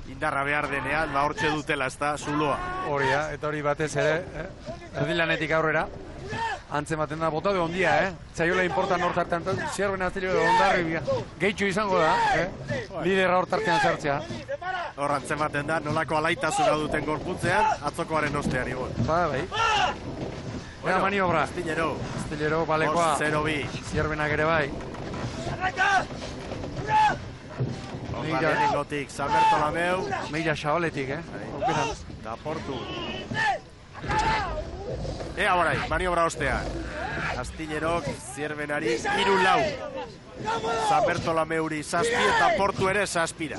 indarra behar denean, hortxe dutela, ez da, zuloa. Hori eta hori batez ere, erdilanetik aurrera, antzematen da bota du ondia, Zaiola importan hor tartean, Zierbena, Astillero, Hondarribia, gehitxu izango da, liderra hor tartean sartzea. Hor antzematen da, nolako alaitasuna duten gorputzean, atzokoaren ostean, Ibon. Bai. Bueno, maniobra. Astillero, balekoa. 0-2. Zierbenak ere bai. Lehenengotik, Sanberto Lameu. Meira xabaletik, Da Portu. Ea horai, maniobra ostean. Astillerok, Zierbenari, 3-4. Sanberto Lameuri 7 eta Portu ere 7.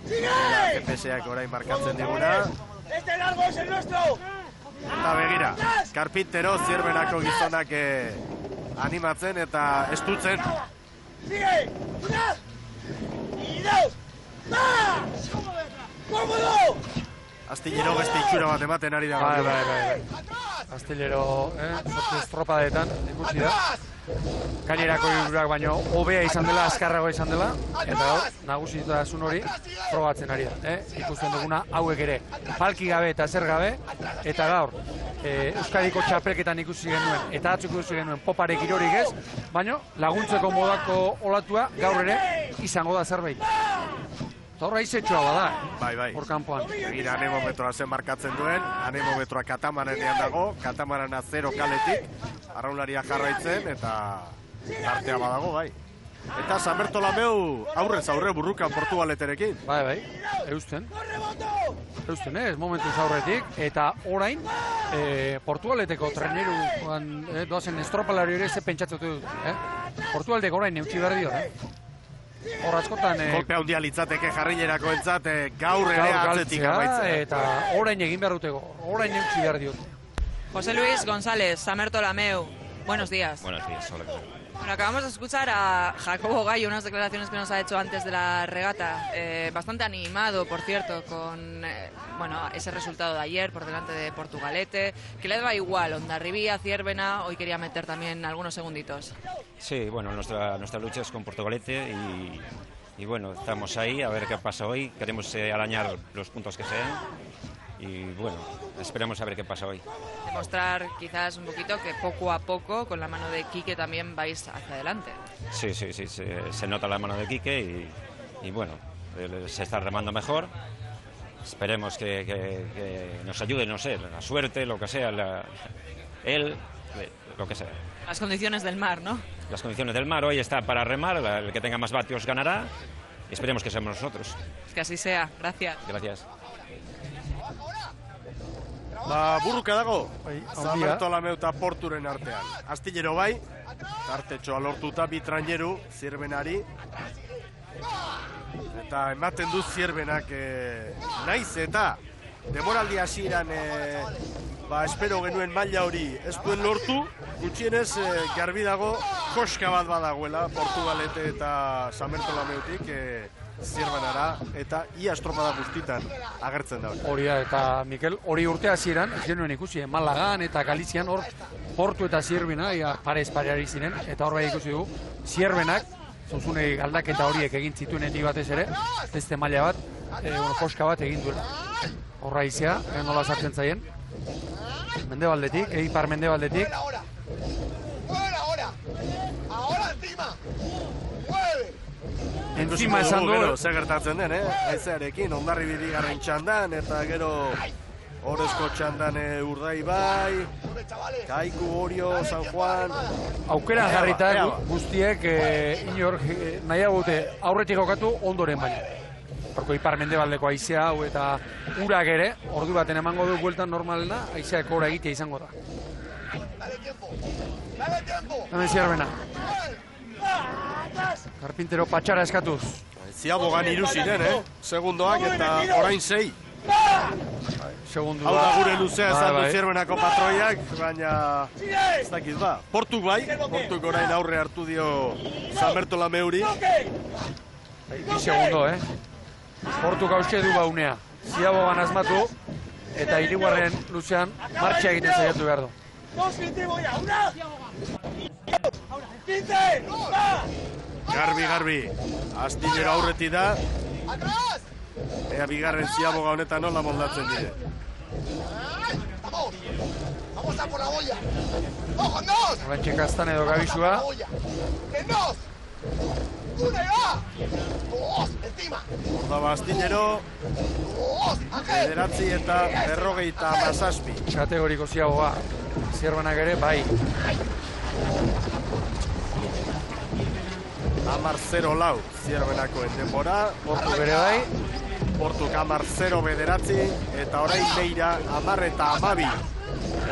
GPSak orain markatzen diguna. Este largo es el nuestro. Eta begira, Karpintero Zierbenako gizonak animatzen eta estutzen. Sigue, una, y dos, más. ¡Cómodo! Astillero beste itxura bat ematen ari da. Bai. Astillero, estropadetan ikusi da. Gainerako hirurak baino hobea izan dela, azkarragoa izan dela, eta gaur nagusitasun hori probatzen ari da. Ikusten duguna hauek ere palki gabe eta zer gabe, eta gaur Euskadiko txapelketan ikusi genuen eta atzuk ikusi genuen poparek irorik ez, baino laguntzeko modako olatua gaur ere izango da zerbait. Eta horra izetxoa bada, bai. Hor kanpoan. Egira anemometroa zen markatzen duen, anemometroa Katamaranean dago, Katamarana 0 kaletik, arraunlaria jarraitzen eta artea badago, bai. Eta Sanberto Lameu aurrez aurre burrukan Portugaleterekin. Bai, eusten ez, momentuz aurretik, eta orain Portugaleteko treneru doazen estropalari ere ze pentsatzatu dut. Portugaleteko orain neutxi behar dio, Hor askotan... Kolpea handia litzateke jarrinerako entzat, gaur ere atzetik amaitzea. Eta orain egin behar duteko, orain neutxi behar diot. José Luis González, Sanberto Lameu, buenos días. Buenos días, hola. Bueno, acabamos de escuchar a Jacobo Gallo, unas declaraciones que nos ha hecho antes de la regata, bastante animado, por cierto, con bueno, ese resultado de ayer por delante de Portugalete, que le daba igual, Hondarribia, Zierbena, hoy quería meter también algunos segunditos. Sí, bueno, nuestra lucha es con Portugalete y bueno, estamos ahí a ver qué pasa hoy, queremos arañar los puntos que sean. Y bueno, esperemos a ver qué pasa hoy. Demostrar quizás un poquito que poco a poco, con la mano de Quique también vais hacia adelante. Sí, se nota la mano de Quique y bueno, se está remando mejor. Esperemos que nos ayude, no sé, la suerte, lo que sea, él, lo que sea. Las condiciones del mar, ¿no? Las condiciones del mar, hoy está para remar, el que tenga más vatios ganará y esperemos que seamos nosotros. Que así sea, gracias. Gracias. Burruka dago, Zamertolameu eta Porturen artean. Astillero bai, tartetxoa lortuta bi traineru, Zierbenari. Eta ematen du Zierbenak naiz eta demoraldi hasieran espero genuen maila hori ez duen lortu, gutxienez garbi dago koska bat badagoela Portugalete eta Zamertolameutik Zierbenara eta ia estropada guztitan agertzen da. Hori da, eta Mikel, hori urte hasieran, ez genuen ikusi, Malagan eta Galizian hor Portu eta Zierbena parez pareari ziren, eta hor bai ikusi dugu, Zierbenak, zuzune galdaketa horiek egin zituenetik batez ere, beste maila bat, koska bat egin duela. Horra izia, nola sartzen zaien, mendebaldetik, ipar mendebaldetik. Enzima esan du, zer gertatzen den, haizearekin, Hondarribia bigarren txandan, eta gero Orezko txandan Urdaibai, Kaiku, Orio, San Juan... Aukera jarrita guztiek inor nahiago dute aurretik jokatu ondoren baina. Horko ipar mendebaldeko haizea hau eta urak ere, ordu baten emango du bueltan normalena, haizeako ora egitea izango da. Hemen Zierbena. Karpintero patxara eskatuz. Ziabogan hiru ziren, segundoak eta orain 6. Segundua. Hau da gure luzea esan du Zierbenako patroiak, baina ez dakit ba. Portuk bai, Portuk orain aurre hartu dio Zamertolameuri. Bi segundo, Portuk hauxe du baunea. Ziabogan asmatu eta hirugarren luzean martxa egiten saiatu behar du. Garbi, Astillero aurreti da. Ea bigarren Ziaboga honetan nola moldatzen dire. Horrentxe kastan edo gabizua. Ordaba Astillero, 9 eta 57. Kategoriko Ziaboga. Zierbenak ere, bai. 10-0 Zierbenako denbora. Portu bere bai. Portuk 10-9 eta orain Beira 10 eta 12.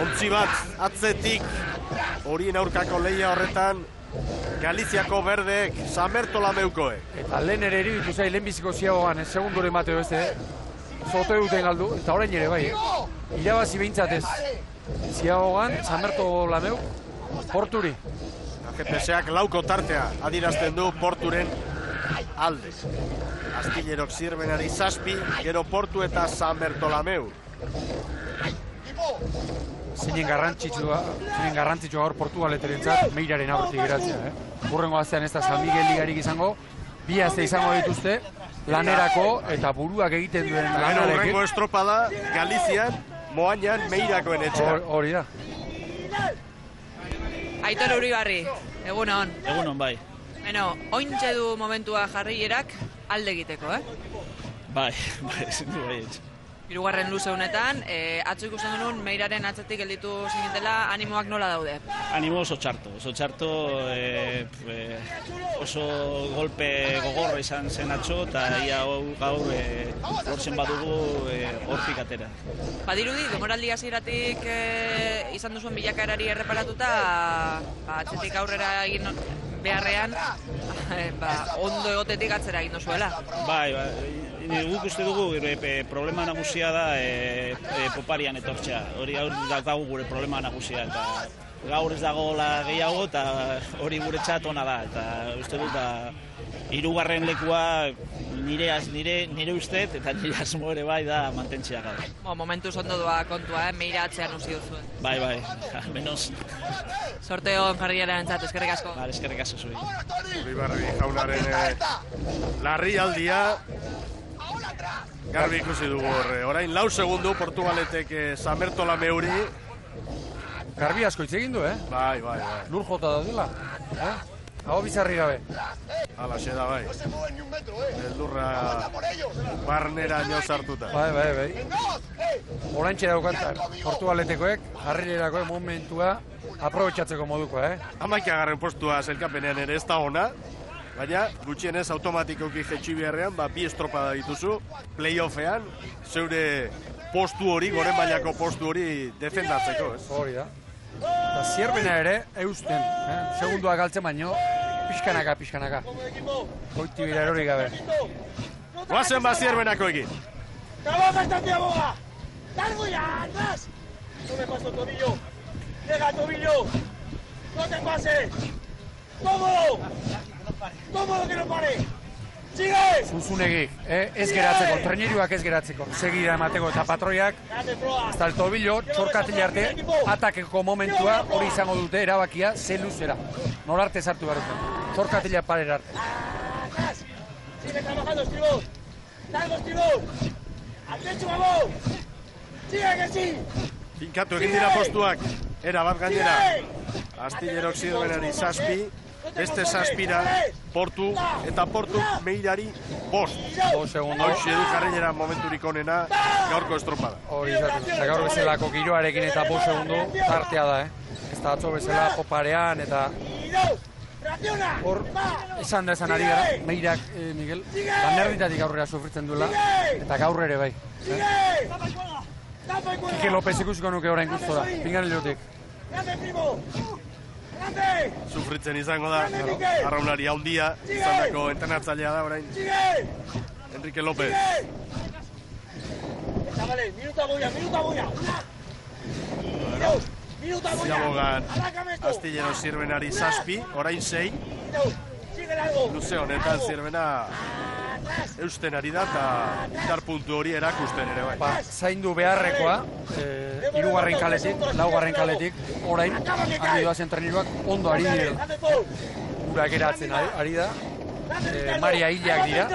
Ontzi bat atzetik horien aurkako lehia horretan Galiziako berdeek, Zamertolameukoek. Eta lehen ere iribitu zai, lehenbiziko Ziabogan, segundoren bateo beste, zote duten galdu, eta orain ere bai, irabazi behintzatez. Ziabogan, Zamertolameu, Porturi. GPSak lauko tartea adirazten du Porturen alde. Astillerok Zierbenari 7, gero Portu eta Zamertolameu. Zinen garrantzitsua gaur Portugaleterentzat Meiraren aurretik geratzea. Hurrengo astean ez da San Miguel ligarik izango, bi aste izango dituzte, lanerako eta buruak egiten duen lanarekin. Hurrengo estropada Galizian, Moañan, Meirakoen etxean. Hori da. Aitor Uribarri, egunon. Egunon, bai. Beno, ointxe du momentua jarrierak alde egiteko, Bai, zindu bai. Hirugarren luze honetan, atzo ikusten duen Meiraren atzetik gelditu zinetela, animoak nola daude? Animo oso txarto, oso golpe gogorra izan zen atzo, eta ia gaur lortzen badugu hortik atera. Badirudi, demoraldi hasieratik izan duzuen bilakaerari erreparatuta, atzetik aurrera egin beharrean, ondo egotetik atzera egin duzuela. Bai, guk uste dugu problema nagusia da poparian etortzea. Hori daukagu gure problema nagusia eta gaur ez dagoela gehiago, eta hori guretzat ona da. Eta uste dut, hirugarren lekua nire ustez, eta nire asmo ere bai da mantentzea gaur. Momentuz ondo doa kontua, Meira atzean uzi duzuen. Bai, menos. Sorteo jarriaren entzat, eskerrik asko. Eskerrik asko zuri. Uribarri jaunaren larri aldia. Garbi ikusi dugu horre. Orain 4 segundu Portugaletek Samertola meuri. Garbi asko hitz egin du, Bai. Lur jota daudela, Hau bizarri gabe. Hala, da bai. Eldurra barnera nioz hartuta. Bai. Oraintxe daukantzak, Portugaletekoek, jarrirerakoek momentua aprobetxatzeko moduko, 11. postua zelkapenean ere ez da ona, baina gutxienez automatikoki jetxi beharrean, 2 estropada dituzu, playoffean, zeure postu hori, goren mailako postu hori defendatzeko, Hori da. Eta Zierbena ere, eusten, segundua galtzen baino, pixkanaka. Goiti bira erori gabe. Guazen Zierbenako egin. ¡Trabaja esta tía boga! ¡Largo ya! ¡Atrás! No me paso tobillo. Llega tobillo. No te pases. ¡Cómodo! ¡Cómodo que no pare! ¡Sigue! Zuzunegi, ez geratzeko, traineruak ez geratzeko. Segira emateko eta patroiak, hasta el tobillo, txorkatila arte, atakeko momentua hori izango dute erabakia ze luzera. Norarte sartu behar duten. Txorkatila parera arte. Sigue trabajando, estribor. Largo, estribor. ¡Al techo, vamos! ¡Sigue que sí! Finkatu egin dira postuak, era bat gainera. Astillerok Zierbenari 7, beste 7 Portu, eta Portu Meirari 5. 2 segundo. Hau du jarrilera momenturik onena, gaurko estropada. Hori izatu, eta gaur bezalako giroarekin eta 5 segundo tartea da, Ez da atzo bezala poparean eta... Hor, esan da esan ari gara, Meirak, Miguel, nerditatik aurrera sufritzen duela, eta gaur ere bai. Kike López ikusiko nuke orain guztora, Pinganillotik. Sufritzen izango da, arraunari handia, izandako entrenatzailea da orain. Enrique López. Minuta boia. Ziabogan Astillero Zierbenari 7, orain 6. Luze honetan Zierbena eusten ari da eta indar puntu hori erakusten ere bai. Zaindu beharrekoa, 3. kaletik, 4. kaletik, orain, handi doazen treniruak ondo ari direla. Ura geratzen ari da, Maria Hilak dira,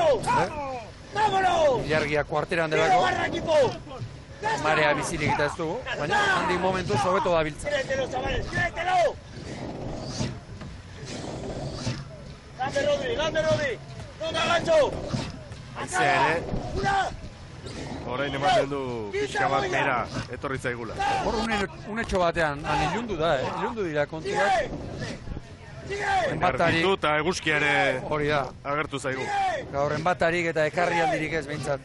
Ilargia kuarteran delako. Marea bizirik eta ez dugu, baina handik momentu hobeto da biltza. Grande Rodri! ¡No me agacho! Aizea ere, orain ematen du pixka bat bera etorri zaigula. Hor unetxo batean, ilundu da, ilundu dira kontuak. Enbartitu eta eguzkia ere hori da agertu zaigu. Gaur enbatarik eta ekarri aldirik ez behintzat.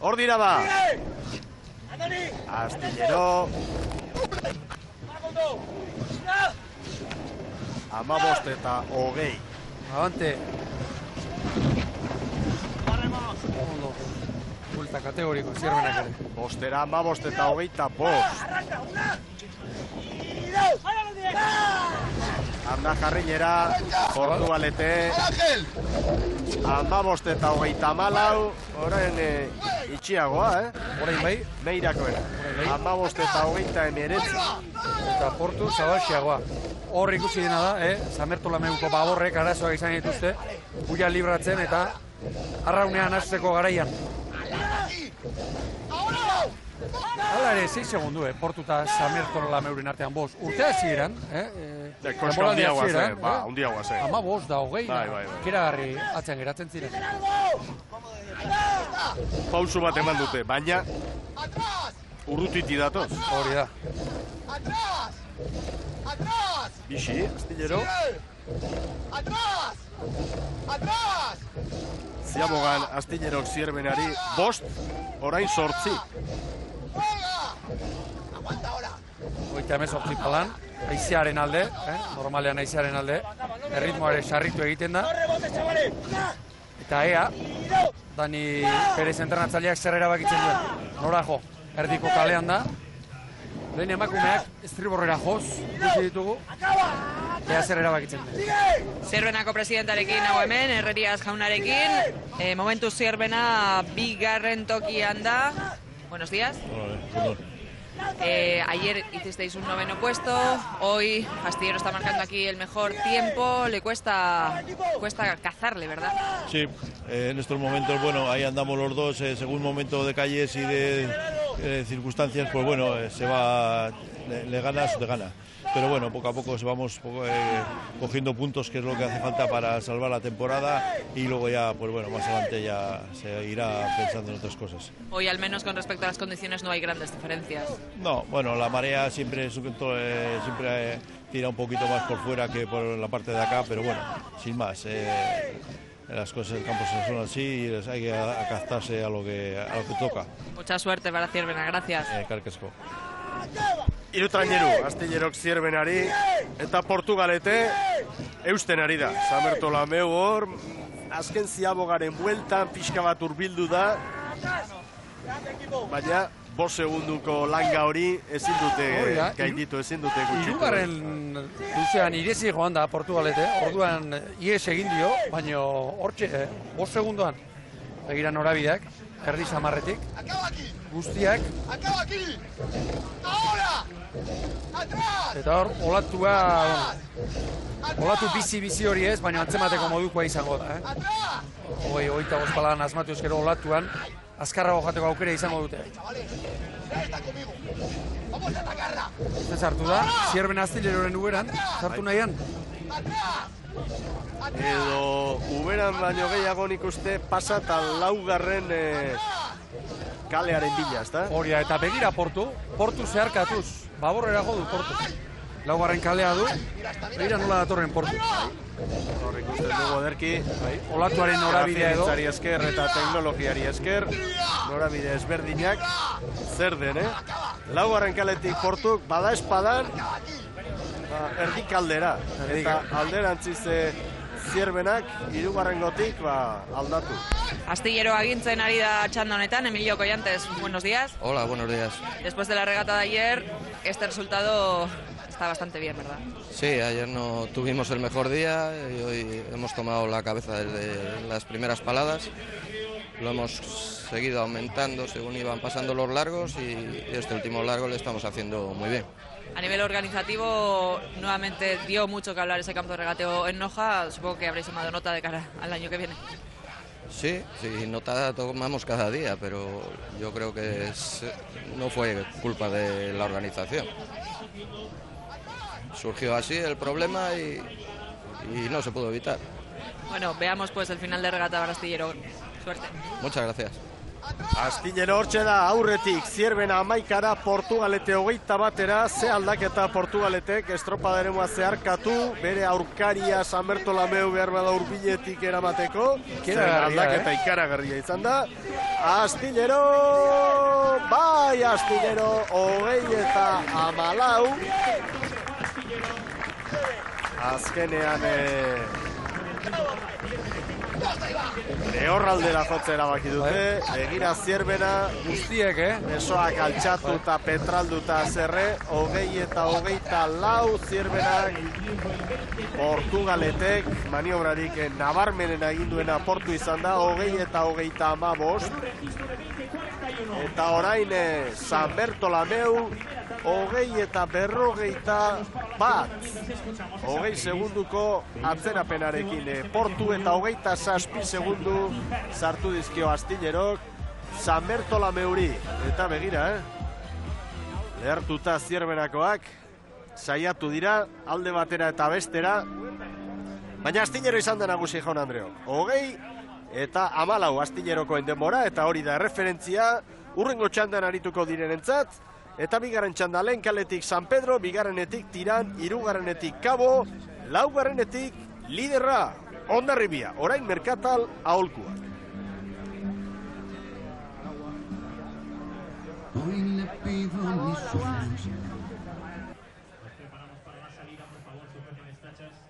Hor dira ba! Astillero... 15 eta 20. Abante. Ondo. Bulta kategoriko, Zierbenak ere. Bostera 15 eta 25. Anda jarrilera, Portugalete. 15 eta 24. Orain itxiagoa, Orain bai? Meirakoena. 15 eta 29. Eta Portu zabalxiagoa. Hor ikusi dena da, Samertola meuko baborrek arazoak izan dituzte, buia libratzen eta arraunean hasteko garaian. Hala ere, 6 segundu, Portu eta Samertola meuren artean 5. Urtea ziren, Koska handiagoa zen, handiagoa zen. 15 da 20, keragarri atzean geratzen ziren. Pausu bat eman dute, baina urrutiti datoz. Hori da. Bixi, Astillero. Ziabogan Astillerok Zierbenari 5, orain 8. Hogeita 18 palan, aizearen alde, normalean aizearen alde, erritmoare sarritu egiten da. Eta ea, Dani Perez entrenatzaileak zer erabakitzen duen. Nora jo, erdiko kalean da, lehen emakumeak estriborrera joz, ikusi ditugu, ea zer erabakitzen den. Zierbenako presidentearekin hau hemen, Herrerias jaunarekin, momentu Zierbena bigarren tokian da. Buenos días. Ayer hicisteis un 9º puesto, hoy Astillero está marcando aquí el mejor tiempo, le cuesta cazarle, ¿verdad? Sí, en estos momentos, bueno, ahí andamos los dos, según momento de calles y de circunstancias, pues bueno, se va, le ganas o te gana. Pero bueno, poco a poco vamos cogiendo puntos, que es lo que hace falta para salvar la temporada, y luego ya, pues bueno, más adelante ya se irá pensando en otras cosas. Hoy al menos con respecto a las condiciones no hay grandes diferencias. No, bueno, la marea siempre tira un poquito más por fuera que por la parte de acá, pero bueno, sin más. Las cosas del campo son así y hay que acastarse a lo que toca. Mucha suerte para Zierbena, gracias. Karkesko. Irutraineru, Astillerok Zierbenari, eta Portugalete eusten ari da. San Bertolameu hor, azken ziabogaren bueltan pixka bat hurbildu da, baina 5 segunduko langa hori ezin dute gainditu, ezin dute gutxitu. Hirugarren luzean irezi joan da Portugalete, orduan ies egin dio, baina hortxe 5 segundoan begira norabideak, erdi samarretik, guztiak. Eta hor, olatu bizi hori ez, baina antzemateko modukoa izango da. Hogeita bospalan asmatu ezkero olatuan, azkarrago jateko aukera izango dute. Ez hartu da, Zierbena Astilleroren uberan, sartu nahian. Edo uberan baino gehiago nik uste pasa eta 4. Kalearen bila, ezta? Hori da, eta begira Portu zeharkatuz, baborrera jo du Portu. 4. kalea du, begira nola datorren Portu. Hor ikusten dugu ederki, olatuaren norabidea edo. Zientziari esker eta teknologiari esker, norabide ezberdinak, zer den, 4. kaletik Portuk, bada espadan, erdikaldera, eta alderantziz Zierbenak, 3. aldatu. Astillero agintzen ari da txanda honetan, Emilio Collantes, buenos días. Hola, buenos días. Después de la regata de ayer, este resultado está bastante bien, ¿verdad? Sí, ayer no tuvimos el mejor día y hoy hemos tomado la cabeza desde las primeras paladas. Lo hemos seguido aumentando según iban pasando los largos y este último largo le estamos haciendo muy bien. A nivel organizativo, nuevamente dio mucho que hablar ese campo de regateo en Noja. Supongo que habréis tomado nota de cara al año que viene. Sí, nota tomamos cada día, pero yo creo que no fue culpa de la organización. Surgió así el problema y no se pudo evitar. Bueno, veamos pues el final de regata para Astillero. Suerte. Muchas gracias. Astillero hortxe da, aurretik Zierbena 11, Portugalete 21, ze aldaketa Portugaletek estropadaremua zeharkatu, bere aurkaria San Bertolameu behar bada hurbiletik eramateko, aldaketa ikaragarria izan da. Astillero, bai Astillero, 20-14. Azkenean lehorraldera jotzea erabaki dute, begira Zierbena guztiek, besoak altxatu eta petralduta zerre, 20-24 Zierbenak, Portugaletek maniobrarik nabarmenen aginduena Portu izan da, 20-25, eta orain San Bertolameu, 20-41, 20 segunduko atzerapenarekin Portu eta 27 segundu sartu dizkio Astillerok San Bertolameuri. Eta begira, lehartuta Zierbenakoak saiatu dira alde batera eta bestera, baina Astillero izan da nagusi jaun Andreok. 20-14 Astilleroko denbora, eta hori da referentzia urrengo txandan arituko direnentzat. Eta bigarren txanda lehen kaletik San Pedro, bigarrenetik Tiran, 3. Kabo, 4. liderra Hondarribia, orain Merkatal aholkua.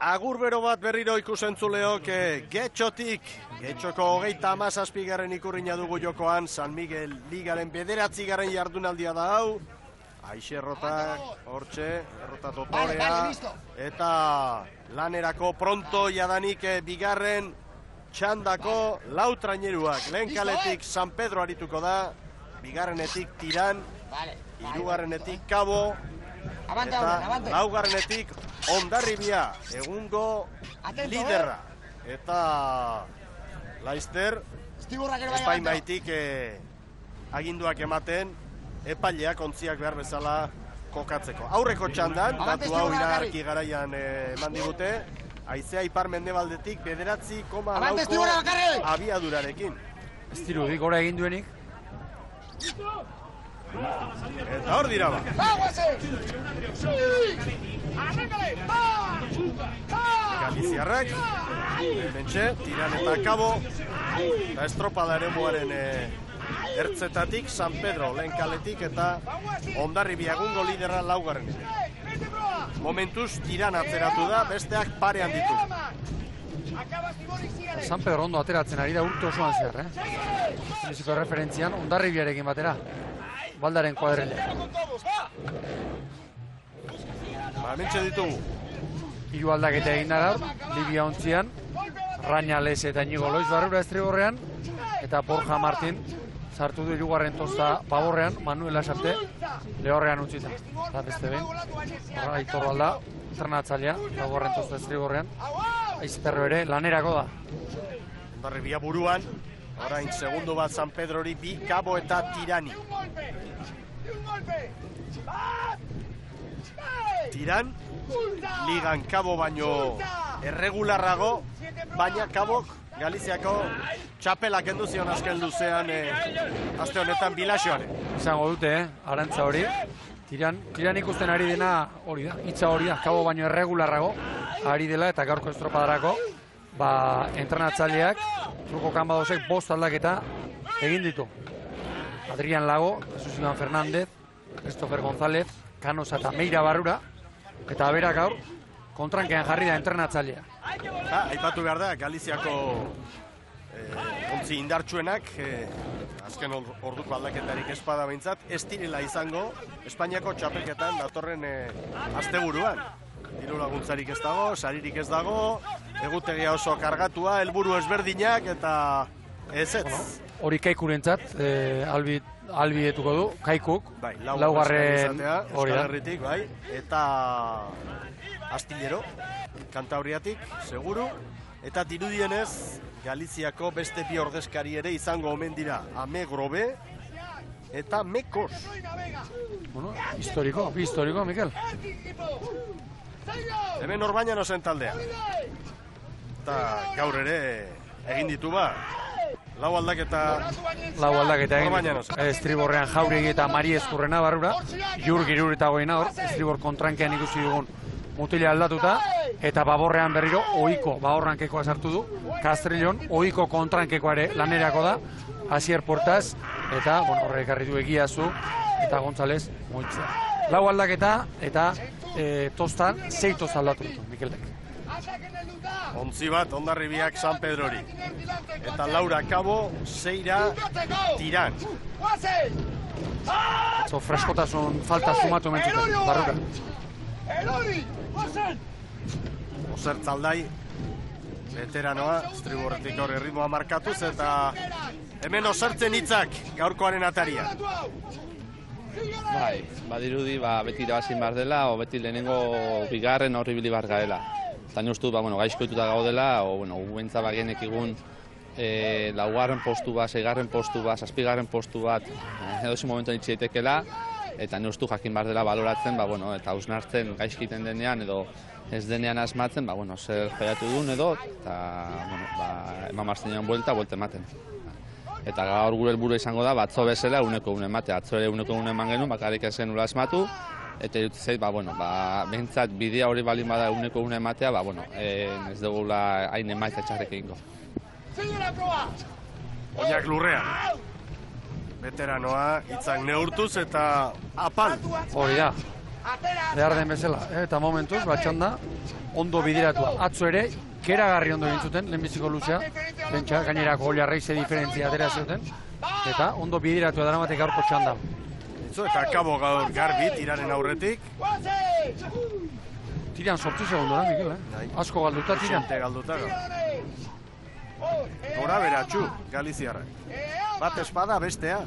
Agur bero bat berriro ikusentzuleok Getxoko 37. ikurrina dugu jokoan, San Miguel Ligaren 9. jardunaldia da hau. Aixe errota, hortxe, errota dotorea, eta lanerako pronto jadanik bigarren txandako lau traineruak. Lehen kaletik San Pedro arituko da, bigarrenetik Tiran, hirugarrenetik Kabo, eta laugarrenetik Hondarribia, egungo liderra. Eta Laizter, epaimaitik aginduak ematen, epaileak ontziak behar bezala kokatzeko. Aurreko txandan, datu hau iragarki garaian eman digute, haizea ipar-mendebaldetik 9,4 abiadurarekin. Ez dirudi, gora egin duenik. Eta hor dira ba. Galiziarrak, hementxe, Tiran eta Kabo, eta estropada ere muaren ertzetatik, San Pedro lehen kaletik eta Hondarribia egungo lidera laugarrenetik. Momentuz Tiran atzeratu da, besteak parean ditu. San Pedro ondo ateratzen ari da urte osoan zehar, Biziko referentzian, Hondarribiarekin batera. Baldaren kuadrilea. Hementxe ditugu. Hiru aldaketa egin da gaur, Libia ontzian, Rañales eta Inigo Loiz barrura estriborrean, eta Borja Martin sartu du hirugarren tosta baborrean, Manuel Asarte lehorrean utzita. Eta beste behin, Aitor Balda, entrenatzailea, baborren tosta estriborrean, Aizterro ere lanerako da. Hondarribia buruan, orain segundo bat San Pedrori, bi Kabo eta Tirani. Tiran, ligan Kabo baino erregularrago, baina Kabok Galiziako txapelak kendu zion azken luzean aste honetan Bilaxoan. Izango dute, arantza hori. Tiran ikusten ari dena hori da, hitza hori da, Kabo baino erregularrago ari dela eta gaurko estropadarako entrenatzaileak, truko kanbadosek 5 aldaketa egin ditu. Adrián Lago, Jesus Iban Fernández, Christopher González, Canosa eta Meira barrura, eta berak gaur kontrankean jarri da entrenatzailea. Aipatu behar da, Galiziako ontzi indartsuenak, azken orduko aldaketarik espada behintzat, ez direla izango Espainiako txapelketan datorren asteburuan. Diru laguntzarik ez dago, saririk ez dago, egutegia oso kargatua, helburu ezberdinak eta ez. Hori Kaikurentzat, albietuko du, Kaikuk, laugarren hori da. Bai, eta Astillero, Kantabriatik, seguru, eta dirudienez, Galiziako beste bi ordezkari ere izango omen dira, Ame Grobe eta Mekos. Bueno, historiko, Mikel. Hemen Orbañanosen taldea. Eta gaur ere egin ditu ba. Lau aldaketa egin ditu. Estriborrean Jauregi eta Mari Ezkurrena barrura. Jurgirur eta goina hor. Estribor kontrankean ikusi dugun mutila aldatuta. Eta baborrean berriro ohiko baborrankekoa sartu du. Castrillon ohiko kontrankekoa ere lanerako da. Asier Portaz eta horrek ekarri du Egiazu eta González Moitza. Lau aldaketa eta tostan 6 tosta aldatu ditu, Mikelek. Ontzi bat, Hondarribiak San Pedrori. Eta Laura Kabo, Seira, Tiran. Etzo freskotasun falta sumatu mentzuten, barrura. Oser Zaldai, veteranoa, estriborretik hori ritmoa markatuz, eta hemen osertzen hitzak gaurkoaren ataria. Bai, badirudi beti irabazin behar dela, o beti lehenengo bigarren horri bili behar gaela. Eta uste dut, gaizkoituta gaudela, guentza bagenek egun laugarren postu bat, 6garren postu bat, 7garren postu bat, edo zi momentu nitsi daitekela, eta uste jakin behar dela baloratzen, eta hausnartzen gaizkiten denean, edo ez denean asmatzen, zer jaiatu duen edo, eta eman martzen joan buelta ematen. Eta gaur gure helburua izango da, atzo bezala uneko une ematea. Atzo ere uneko une eman genuen, bakarrik ez genula asmatu. Eta iruditzen zait, behintzat bidea hori balin bada uneko une ematea, ez dugula hain emaitza txarrek egingo. Oinak lurrean. Veteranoa, hitzak neurtuz eta apal. Hori da. Behar den bezala. Eta momentuz, batxanda, ondo bideratua. Atzo ere, keragarri ondo egin zuten, lehenbiziko luzea, bentsa, gainerako Oliarreize diferentzia atera zuten, eta ondo bideratua daramatek gaurko txanda. baditu, eta Kabo gaur garbi tiraren aurretik. Tiran 8 segundora, Mikel, asko galduta tiran. Galduta gora beratxu, Galiziarra. Bat espada bestea.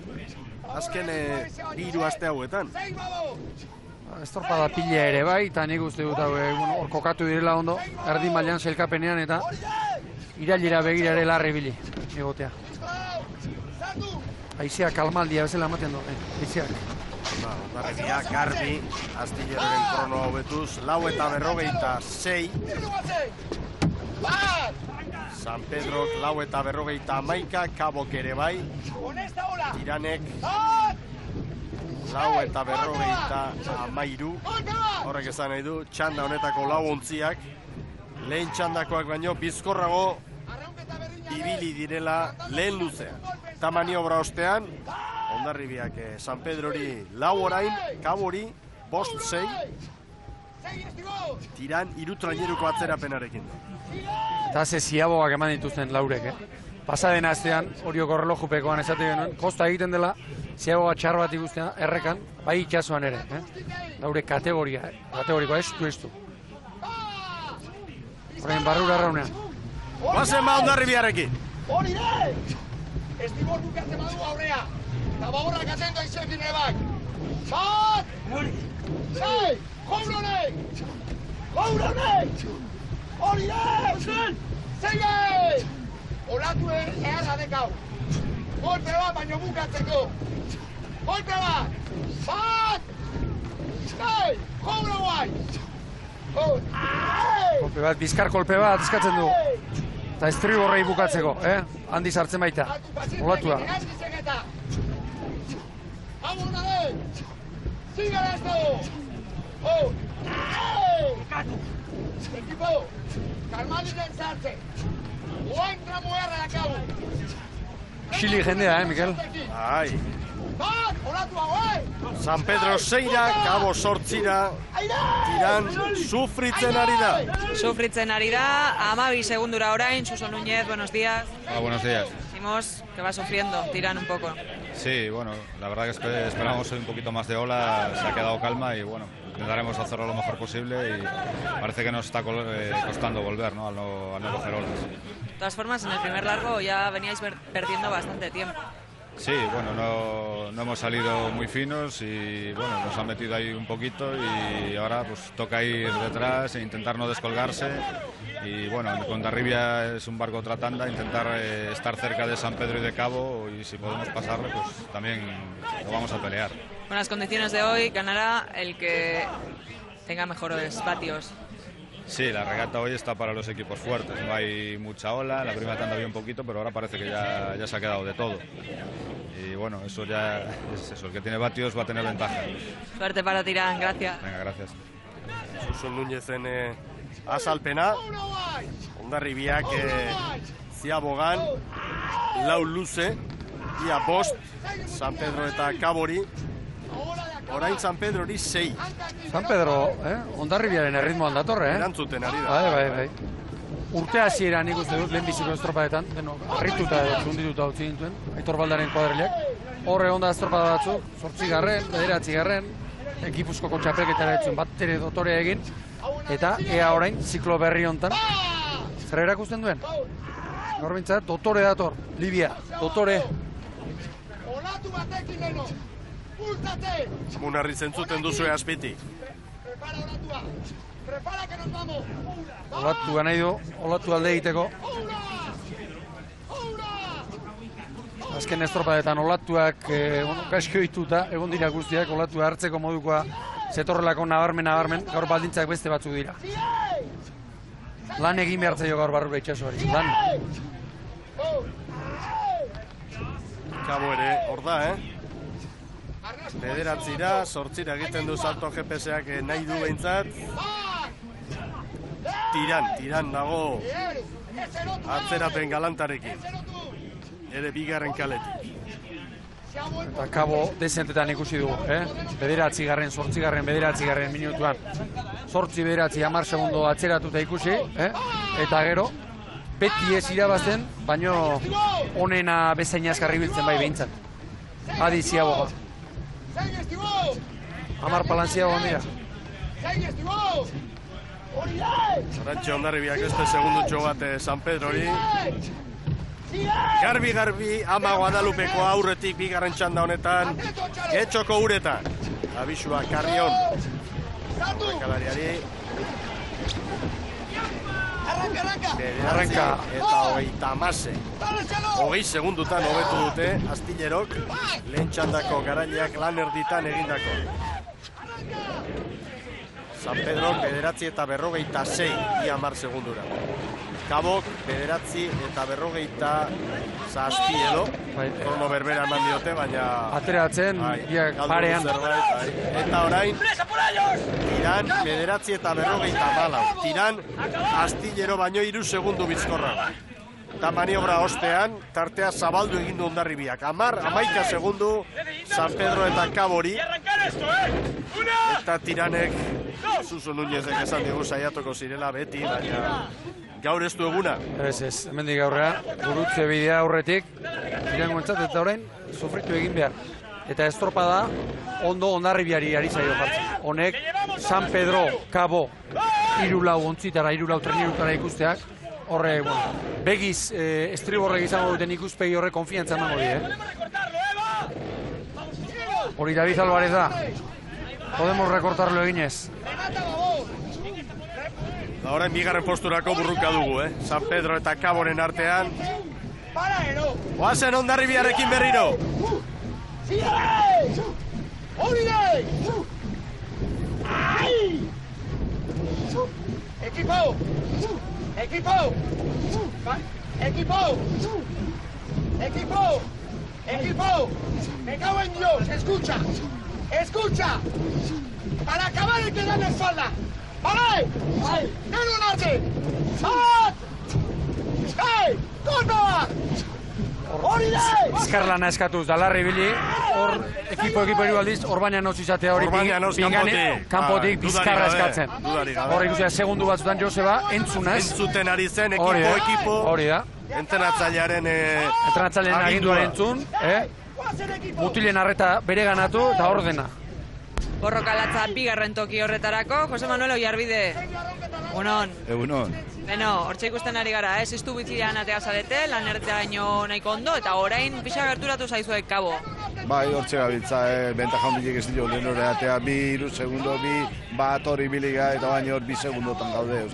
Azken 2 aste hauetan. Estorpada pila ere bai, eta nik uste dut hor kokatu direla ondo, erdi mailan sailkapenean eta irailera begira ere larri bili egotea. Aizeak kalmaldia bezala ematen du, aizeak. Ondarribia garbi, Astilleroren krono hobetuz, 4:46. San Pedrok 4:51, Kabok ere bai, Tiranek 4:53. Horrek esan nahi du, txanda honetako 4 ontziak, lehen txandakoak baino bizkorrago ibili direla lehen luzean. Eta maniobra ostean, Ondarribiak San Pedrori 4 orain, Kabori 5-6, Tiran 3 traineruko atzerapenarekin. Eta ze ziaboak eman dituzten laurek, Pasaden astean, Orioko erlojupekoan esate genuen, kosta egiten dela, ziaboa txar bat ikustea errekan, bai itxasuan ere, Laure kategorikoa, estu. Horrein barrura raunean. Guazen ba Ondarribiarekin. Hori da! Estibor bukatzen badu aurrea. Eta bagorrak atento aizen dine bak. Bat! Sei! Jouronek! Hori da! Zeige! Olatu eharra dekau. Golpe bat baino bukatzeko. Golpe bat! Bat! Sei! Jouro guai! Kolpe bat, bizkar kolpe bat, eskatzen du. Eta estriborrei bukatzeko, handi sartzen baita. Olatua. Ekipo, karmaliren sartzen. Oain tramo erra dakabu. Xili jendea, Mikel? Ai. Bat, olatua, oai! San Pedro 6, Kabo 8, Tiran sufritzen ari da. Sufritzen ari da, 12 segundura orain, Suso Núñez, buenos días. Hola, buenos días. Decimos que va sufriendo, Tiran un poco. Sí, bueno, la verdad que esperamos un poquito más de ola, se ha quedado calma y bueno, intentaremos hacerlo lo mejor posible y parece que nos está costando volver, ¿no? Al no coger olas. De todas formas, en el primer largo ya veníais perdiendo bastante tiempo. Sí, bueno, no hemos salido muy finos y bueno, nos han metido ahí un poquito y ahora pues toca ir detrás e intentar no descolgarse y bueno, con Ondarribia es un barco tratanda, intentar estar cerca de San Pedro y de Cabo y si podemos pasarlo pues también lo vamos a pelear. Con las condiciones de hoy ganará el que tenga mejores vatios. Sí, la regata hoy está para los equipos fuertes, no hay mucha ola, la primera tanda había un poquito, pero ahora parece que ya se ha quedado de todo. Y bueno, eso ya es eso, el que tiene vatios va a tener ventaja. Suerte para Tirán, gracias. Venga, gracias. Suso Núñezen azalpena, Ondarribiak ziabogan, 4 luze, ia 5, San Pedro eta Kabori. Orain San Pedrori 6. San Pedro, Ondarribiaren erritmoan datorre, Erantzuten ari da. Bai. Urte hasieran nik uste dut lehen biziko estropadetan, harrituta edo txundituta utzi gintuen, Aitor Baldaren kuadrileak. Horre onda estropada batzuk, 8garren, 9garren, Gipuzkoko txapelketara etzuen bat ere dotorea egin, eta ea orain, ziklo berri hontan, zer erakusten duen? Gaur bintzat, dotore dator, Libia, dotore. Olatu batekin leno! Pulsate! Munarri zentzuten duzu Azpiti. Prepara olatua! Prepara que nos vamos! Olatu nahi du, olatu alde egiteko. Azken estropadetan olatuak gaizki ohituta, egon dira guztiak, olatua hartzeko modukoa zetorrelako nabarmen, gaur baldintzak beste batzuk dira. Lan egin behar zaio gaur barrura itxasoari, lan. Kabo ere, hor da, 9-ra, 8 egiten du salto GPS-ak nahi du behintzat. Tiran dago atzerapen galantarekin. Ere bigarren kaletik. Eta Kabo dezentetan ikusi dugu, 9-garren, 8garren minutuan. 8-9, 10 segundo atzeratuta ikusi, eta gero, beti ez irabazten, baino onena bezain azkarri biltzen bai behintzat. Adi ziaboga. Amar palantzia egon dira. Arantxe Hondarribiak beste segundutxo bat San Pedrori. Garbi, ama Guadalupeko aurretik bigarren txanda honetan. Getxoko uretan. Abisua Carrion. Arrankalariari. Arranka eta 20 segundutan hobetu dute Astillerok lehen txandako garaileak lan erditan egindako. San Pedro 9 eta 46 ia 10 segundura. Kabok 9 eta 47 edo. Krono berbera eman diote, baina ateratzen parean. Eta orain Tiran 9 eta 44. Tiran Astillero baino 3 segundu bizkorra. Eta maniobra ostean, tartea zabaldu egin du Hondarribiak. 11 segundu San Pedro eta Kabori. Eta Tiranek, Suso Núñezek esan digu saiatuko zirela beti, baina gaur ez du eguna. Ez, hemendik aurrera, gurutze bidea aurretik, Tirango entzat, eta orain, sufritu egin behar. Eta estropada ondo Hondarribiari ari zaio jartzen. Honek, San Pedro, Kabo, 3 ontzitara, 3 trenirutara ikusteak, horre, begiz, estriborrek izango duten ikuspegi horre konfiantza emango di, Hori David Alvarez da. Podemos recortarlo eginez. Ahora en bigarren posturako burruka dugu, San Pedro eta Kaboren artean. Oazen Hondarribiarekin berriro. Equipo. Me cago en Dios, escucha. Para acabar hay que darle espalda. ¡Vale! ¡No norte! ¡Bat! ¡Hey! ¡Córdoba! Bizkarlana eskatuz da Larribili, hor ekipo hiru aldiz, hor baina noz izatea hori kanpotik bizkarra eskatzen. Hor ikusia segundu batzutan Joseba entzunaz. Entzuten ari zen ekipo. Hori da. Entrenatzailearen aginduaren entzun, mutilen arreta bere ganatu eta ordena. Borroka latza bigarren toki horretarako, Jose Manuel Oiarbide. Egunon. Beno, hortxe ikusten ari gara, ziztu bizidean atea zarete, lan ertaino nahiko ondo, eta orain pixa gerturatu zaizuek Kabo. Bai, hortxe gabiltza, bentaja hondiek ez dira lehen hori atea, 2 segundo, bat hori biliga, eta baina hor 2 segundotan gaude,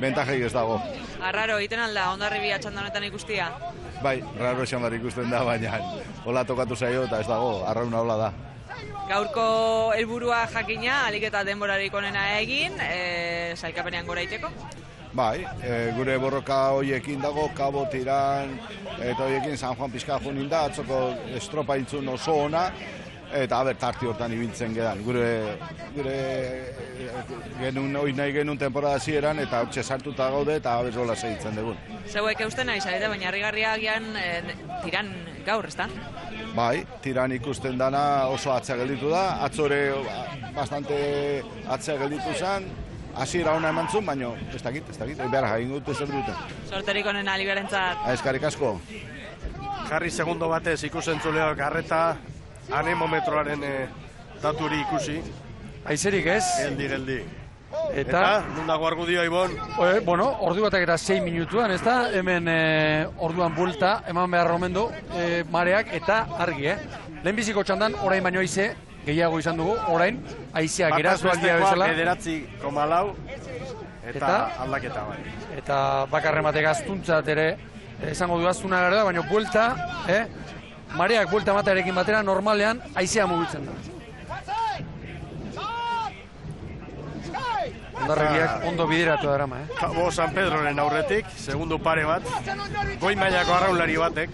bentajek ez dago. Arraro, egiten alda, Hondarribia txanda honetan ikustia? Bai, raro esan behar ikusten da, baina hola tokatu zaio eta ez dago, arrauna hola da. Gaurko helburua jakina, alik eta denborarik onena egin, sailkapenean gora iteko? Bai, gure borroka hoiekin dago, Kabo, Tiran, eta hoiekin San Juan pixka junin da, atzoko estropa intzun oso ona, eta tarti hortan ibiltzen gedan. Gure nahi genuen temporada zieran, eta hortxe sartuta gaude, eta gola segitzen dugun. Zeuek eusten nahi zarete, baina harrigarria gian Tiran gaur, ezta? Bai, Tiran ikusten dana oso atzea gelditu da, atzore bastante atzea gelditu zen, hasiera ona eman zuen, baina ez dakit, behar jagin dute zer dute. Sorterik onena liberentzat. Eskarrik asko. Jarri segundo batez ikusentzuleak arreta, anemometroaren daturi ikusi. Aizerik ez? Geldi. Eta nun dago argudioa, Ibon? Bueno, ordu batak eta 6 minutuan, ez da? Hemen orduan bulta, eman behar omendu, mareak eta argi, Lehenbiziko txandan, orain baino haize, gehiago izan dugu, orain, haizeak erazu aldia bezala. 9,4 eta aldaketa bai. Eta bakarrematek aztuntzat ere, esango du aztuna gara da, baina buelta, mareak buelta matarekin batera, normalean, haizea mugitzen da. Hondarribiak ondo bideratu da erama, Kabo San Pedroren aurretik, segundu pare bat, goi mailako arraunlari batek,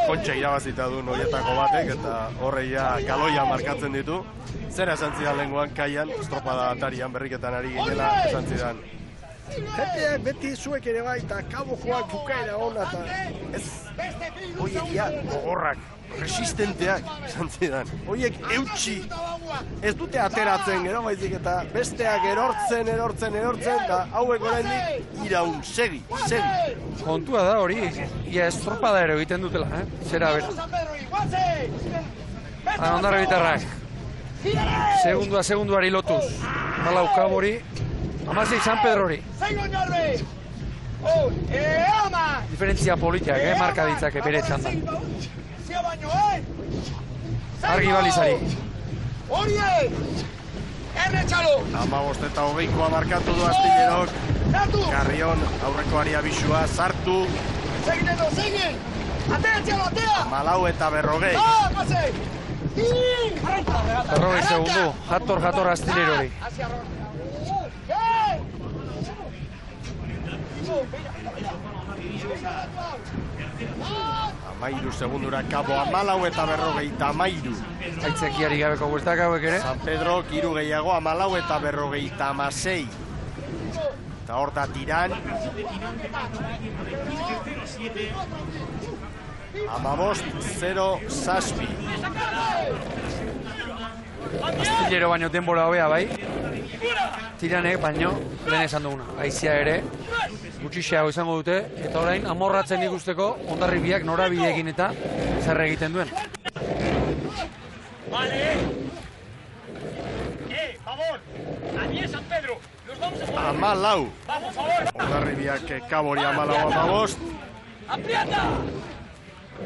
kontxe irabazita du noietako batek, eta horreia galoia markatzen ditu. Zera esan zidan lenguan, kaian, estropada atarian, berriketan ari ginela, esan zidan. Beti zuek ere bai, eta Kabo joak bukaera hona, eta ez, hoiekia, gogorrak, resistenteak, esan zidan. Hoiek eutxi, ez dute ateratzen gero baizik eta besteak erortzen, eta hauek oraindik iraun, segi. Kontua da hori, ia estropada ere egiten dutela, zera bera. Hondarribitarrak. Segunduari lotuz. 4 Kabori. 16 San Pedrori. Diferentzia politiak, marka ditzake bere txandan. Argi balizari. Amabost eta 20koa markatu du Astilerok. Carrion aurrekoari abisua sartu. Malau eta 40. 40 segundu, jator Astilerori. Amairu segundura Kabo, 14 eta 53. Aitzekiari gabeko bueltak hauek ere. San Pedro, 3 gehiago, 14 eta 56. Eta hor da Tiran. 15-0-6. Astilero baino denbora hobea bai. Tiranek baino lehen esan duguna. Aizia ere gutxixeago izango dute eta orain amorratzen ikusteko Hondarribiak norabideekin eta zer egiten duen. Vale. Favor. Allí es San Pedro. Nos vamos a jugar. Amalau. Vamos, favor. Hondarribiak Kabori 14-15. Aprieta.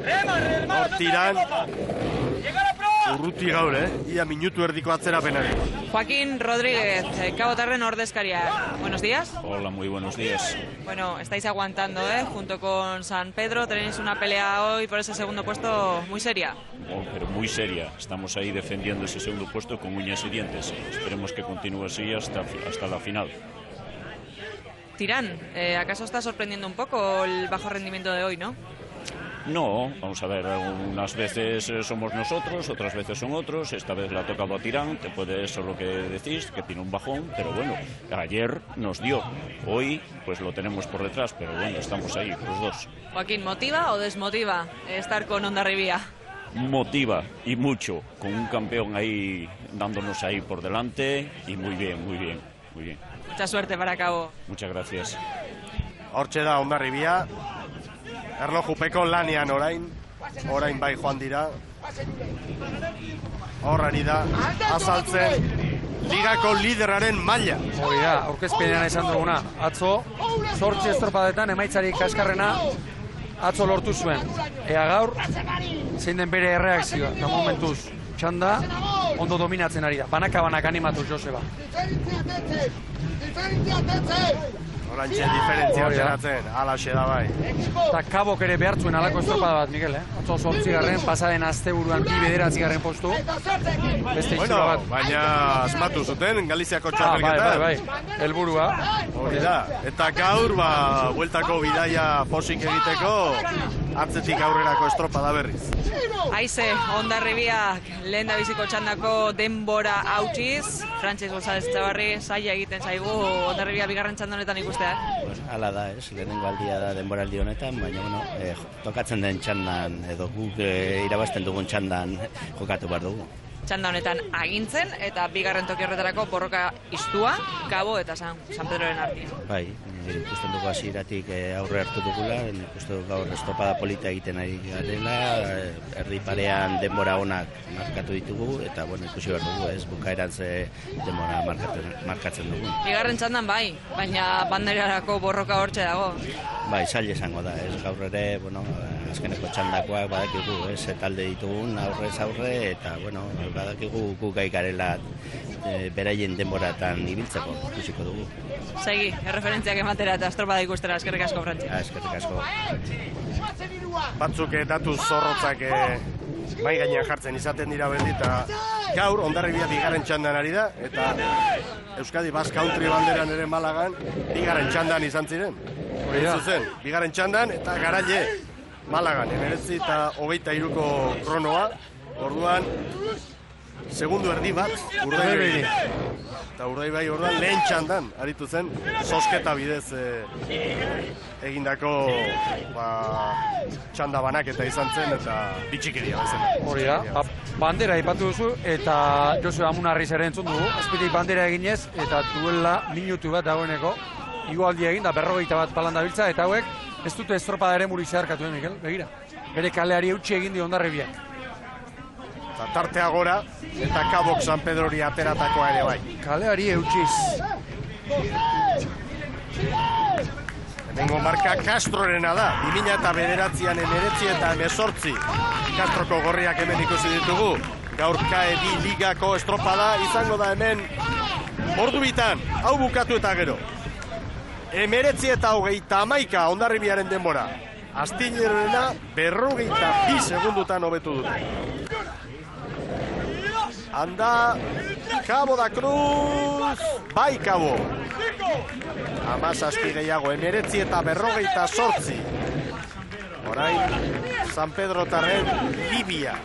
Rema. Tiran. Llega la pro. Urruti gaur, ia minutu erdiko atzerapenari. Joaquín Rodríguez, Cabotarren ordezkaria. Buenos días. Hola, muy buenos días. Bueno, estáis aguantando, junto con San Pedro. Tenéis una pelea hoy por ese segundo puesto muy seria. Oh, pero muy seria. Estamos ahí defendiendo ese segundo puesto con uñas y dientes. Esperemos que continúe así hasta la final. Tirán, ¿acaso está sorprendiendo un poco el bajo rendimiento de hoy, no? No, vamos a ver, unas veces somos nosotros, otras veces son otros, esta vez le ha tocado a Tirán, te puede eso lo que decís, que tiene un bajón, pero bueno, ayer nos dio, hoy pues lo tenemos por detrás, pero bueno, estamos ahí, los dos. Joaquín, ¿motiva o desmotiva estar con Hondarribia? Motiva, y mucho, con un campeón ahí, dándonos ahí por delante, y muy bien, muy bien, muy bien. Mucha suerte para Cabo. Muchas gracias. Hortxe da Hondarribia. Erlojupeko lanean orain bai joan dira. Horrari da, azaltzen, ligako lideraren maila. Hori da, aurkezpenean esan duguna. Atzo, 8 estropadetan emaitzarik kaskarrena atzo lortu zuen. Ea gaur, zein den bere erreakzioa. Eta momentuz, txanda, ondo dominatzen ari da. Banaka animatu Joseba. Horantxe diferentzia ateratzen, alaxe da bai. Eta Kabok ere behartzuen alako estropada bat, Mikel, Atzo 8. pasaden asteburuan 9. postu. Beste itxura bat. Baina asmatu zuten Galiziako txapelketan. Bai, helburua. Hori da. Eta gaur, bueltako bidaia posik egiteko, atzetik aurrerako estropada berriz. Aize, Hondarribiak lehen da biziko txandako denbora hautsiz. Frantses González Txabarri, zaila egiten zaigu Hondarribia bigarren txandonetan ikustea. Hala da, lehenengo aldia da denboraldi honetan, baina tokatzen den txandan edo guk irabazten dugun txandan jokatu behar dugu. Txanda honetan agintzen eta bigarren toki horretarako borroka istua, Kabo eta San Pedroren artean. Bai, ikusten dugu hasieratik aurre hartu dugula, ikusten dugu gaur estopada polita egiten ari garela, erdi parean denbora onak markatu ditugu, eta ikusi behar dugu, bukaeran ze denbora markatzen dugu. Bigarren txandan bai, baina banderarako borroka hortxe dago. Bai, zaila esango da, gaur ere, azkeneko txandakoak badakigu, talde ditugun aurrez aurre, eta badakigu gu gai garela beraien denboratan ibiltzeko, ikusiko dugu. Segi, erreferentziak ematera eta estropada ikustera, eskerrik asko, Frantzi. Eskerrik asko. Batzuk datu zorrotzak bai gainean jartzen izaten dira beti, eta gaur Hondarribia bigarren txandan ari da, eta Euskadi Basque Country banderan ere Malagan bigarren txandan izan ziren. Zuzen, bigarren txandan eta garaile Malagan, 19 eta 23ko kronoa, orduan segundu erdi bat Urdaibai. Eta Urdaibai orduan lehen txandan aritu zen, sosketa bidez egindako txanda banaketa izan zen eta bitxikiria bezala. Hori da, bandera aipatu duzu eta Joseba Amunarriz ere entzun dugu, azpitik bandera eginez eta duela minutu bat dagoeneko igualdia egin da 51 bat palanda biltza eta hauek ez dute estropada ere muri zeharkatu, Mikel, begira. Bere kaleari eutxi egin dio Hondarribiak. Eta tartea gora, eta Kabok San Pedrori ateratakoa ere bai. Kaleari eutxiz. Hemengo marka Castrorena da, 2009an 19 eta 18. Castroko gorriak hemen ikusi ditugu. Gaur KEB ligako estropada izango da hemen ordu bitan, hau bukatu eta gero. 19 eta 31 Hondarribiaren denbora. Astiñerena 42 segundutan hobetu dute. Anda, Cabo da Cruz, bai Cabo. 17 gehiago, 19 eta 48. Orain, San Pedro Tarren, Libia.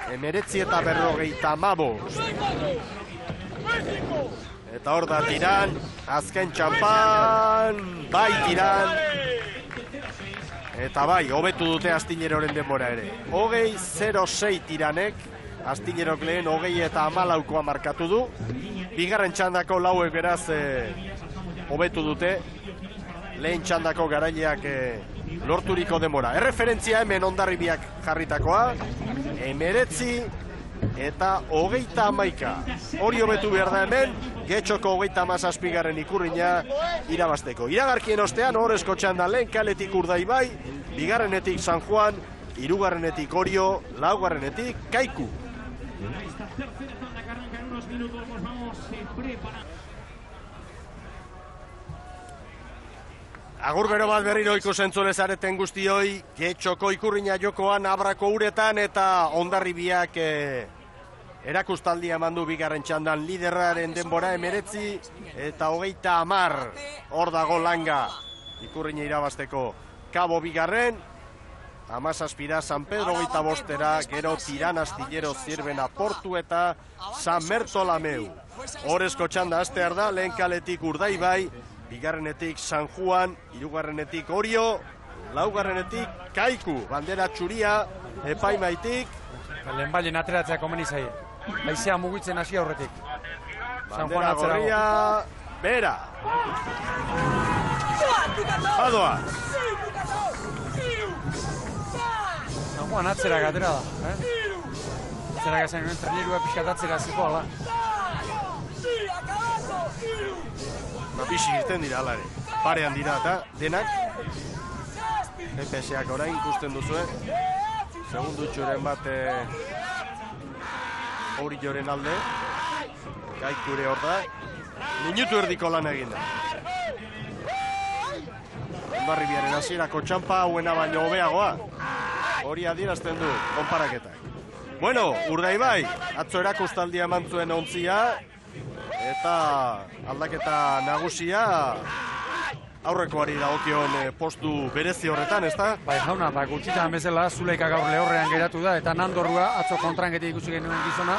19 eta 45. Eta hor da Tiran, azken txampan, bai Tiran. Eta bai, hobetu dute Astiñeroren denbora ere. 20-06 Tiranek, Astiñerok lehen 20 eta 14koa markatu du. Bigarren txandako lauek beraz hobetu dute. Lehen txandako garaileak lorturiko denbora. Erreferentzia hemen Hondarribiak jarritakoa. 19 eta 31. Hori hobetu behar da hemen, Getxoko 37. ikurrina irabazteko. Iragarkien ostean, Ohorezko txanda lehen kaletik Urdaibai, bigarrenetik San Juan, hirugarrenetik Orio, laugarrenetik Kaiku. Agur bero bat berriro ikusentzule zareten guztioi, Getxoko ikurrina jokoan Abrako uretan eta Hondarribiak erakustaldia emandu bigarren txandan liderraren denbora 19 eta 30. Hor dago Langa ikurrina irabazteko. Cabo bigarren, 17 San Pedro 25, gero Tiran, Astillero, Zierbena, Portu eta San Bertolameu. Ohorezko txanda hastear da, lehen kaletik Urdaibai, bigarrenetik San Juan, hirugarrenetik Orio, laugarrenetik Kaiku, bandera txuria, epaimaitik. Lehen bailen ateratzea komeni zaie. Baizea mugitzen hasi aurretik. Bandera gorria, bera. Badoa. San Juan atzera gatera da. Atzera gazen nuen trainerua pixatatzera ziko ala. Bixi irten dira alare. Parean dira eta denak. EPS-ak orain ikusten duzue. Segundutxoren bat Orilloren alde. Kaikure hor da. Minutu erdiko lan egin da. Hondarribiaren hasierako txampa hauena baino hobeagoa. Hori adierazten du konparaketak. Bueno, Urdaibai, atzo erakustaldia eman zuen ontzia. Eta aldaketa nagusia aurrekoari dagokion postu berezi horretan, ezta? Bai, jauna, gutxitan bezala Zuleika gaur lehorrean geratu da, eta Nandorrua atzo kontranketi ikusi genuen gizona,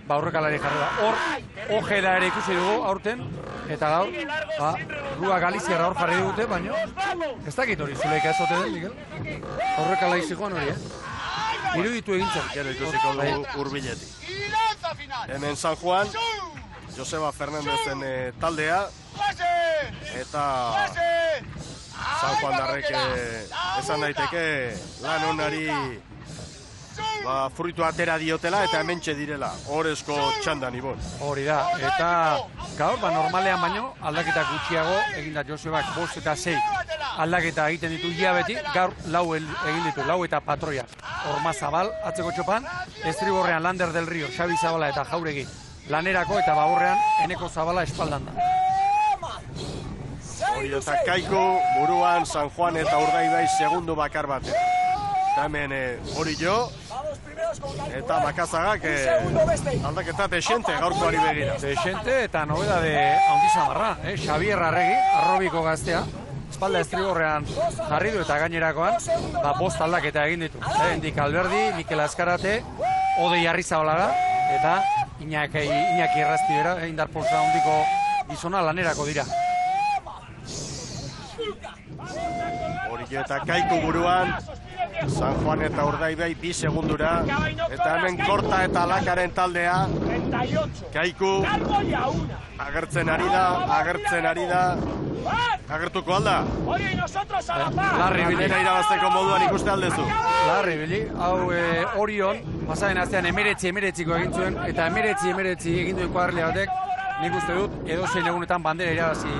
aurrekalari jarri da. Hor, Ojeda ere ikusi dugu aurten, eta gaur, Rua Galiziarra hor jarri dute, baina ez dakit hori Zuleika ez ote den, Miguel? Aurrekalari zikoan hori, iruditu egintzen. Gero ikusiko dugu hurbiletik. Hemen San Juan, Joseba Fernandezen taldea, eta San Juan darrek esan daiteke lan onari fruitu atera diotela eta hementxe direla, Ohorezko txandan Ibon. Hori da, eta gaur, normalean baino, aldaketa gutxiago egin da Josebak 5 eta 6 aldaketa egiten ditu ia beti, gaur lau egin ditu, lau eta Patroia. Orma Zabal, atzeko txopan, estriborrean Lander del Rio, Xabi Zabala eta Jauregi lanerako, eta baborrean Eneko Zabala espaldan da. Hori eta Kaiku, buruan San Juan eta Urdaibai segundu bakar bat. Eta hemen hori jo, eta Makazagak aldaketa desente gaurkoari begira. Desente eta nobedade handizamarra, Xabier Arregi, Arrobiko gaztea, espalda estriborrean jarri du eta gainerakoan, 5 aldaketa egin ditu. Hendik Alberdi, Mikel Azkarate, Odei Arrizabalaga, eta Iñaki Erraztibera, indarpolsa handiko gizona lanerako dira. Horillo eta Kaiku buruan, San Juan eta Urdaibai 2 segundura, eta hemen Korta eta Lakaren taldea Kaiku agertzen ari da. Agertuko alda? Larri bili. Dena irabazteko moduan ikuste aldezu. Larri bili. Hau Orion, pasaren astean 19-19ko egin zuen, eta 19-19 egin duen kuadrilla batek, nik uste dut, edozein egunetan bandera irabazi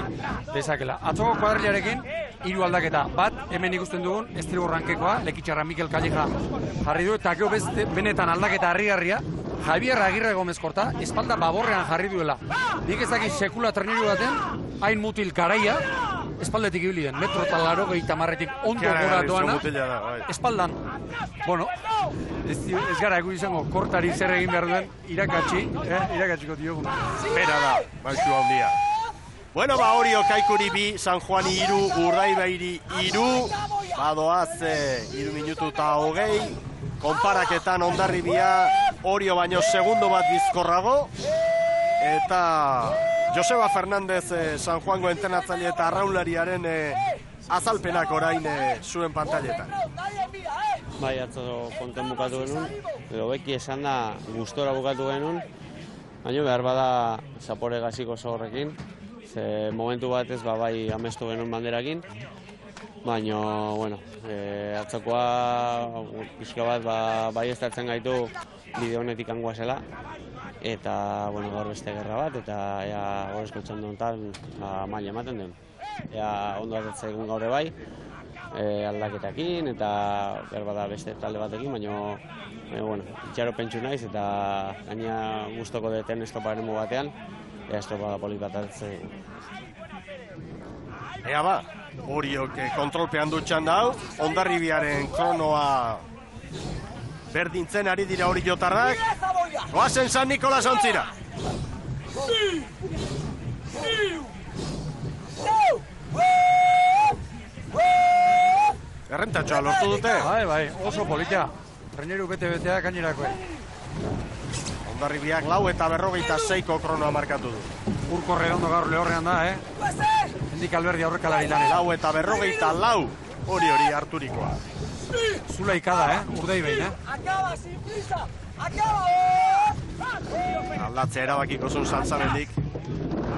dezakela. Atzoko kuadrillarekin, 3 aldaketa. Bat, hemen ikusten dugun, Estribor rankekoa, Lekitxarra Mikel Calleja jarri du, eta gero benetan aldaketa harrigarria, Javier Agirre Gomez Korta, espalda baborrean jarri duela. Nik ezakit sekula treniru baten, hain mutil karaia, espaldetik ibili den, 1,80 marretik ondo gora doana, espaldan. Bueno, ez gara egu izango, Kortari zer egin behar duen, irakatsiko diogun. Bera da, baixu handia. Bueno, Orio Kaikuri 2, San Juani 3, Urdaibairi 3, badoaz 3 minutu eta 20, konparaketan Hondarribia, Orio baino segundo bat bizkorrago, eta Joseba Fernandez San Juango entrenatzaile eta arraunlariaren azalpenak orain zuen pantailetan. Bai, atzo konten bukatu genuen, edo beki esan da gustora bukatu genuen, baina behar bada zapore gaziko zorrekin, ze momentu batez bai amestu genuen banderakin, baina, bueno, atzokoa pixka bat bai estatzen gaitu bide honetik angoazela, eta, bueno, gaur beste gerra bat, eta ea horrezko txandu honetan maila ematen den. Ea ondo atetzen egun gaur bai, aldaketakin, eta behar bada beste talde batekin, baina, bueno, itxaro pentsu naiz, eta gaina gustoko deten estroparen batean, ea estropada polit bat atetzen. Ea ba, Oriok kontrolpean dutxan da hau, Hondarribiaren kronoa berdintzen ari dira oriotarrak. Goazen San Nikolas ontzira. Errentatxoa lortu dute. Bai, oso polita. Treneru bete-betea gainerakoa. Hondarribiak 4:46ko kronoa markatu du. Urko Redondo gaur lehorrean da, Hendik Alberdi aurrekalari lanen. 4:44 hori harturikoa. Zula ikada, urdei behin, Acaba, sin prisa, acaba! Aldatzea erabakiko zuen Salzamendik.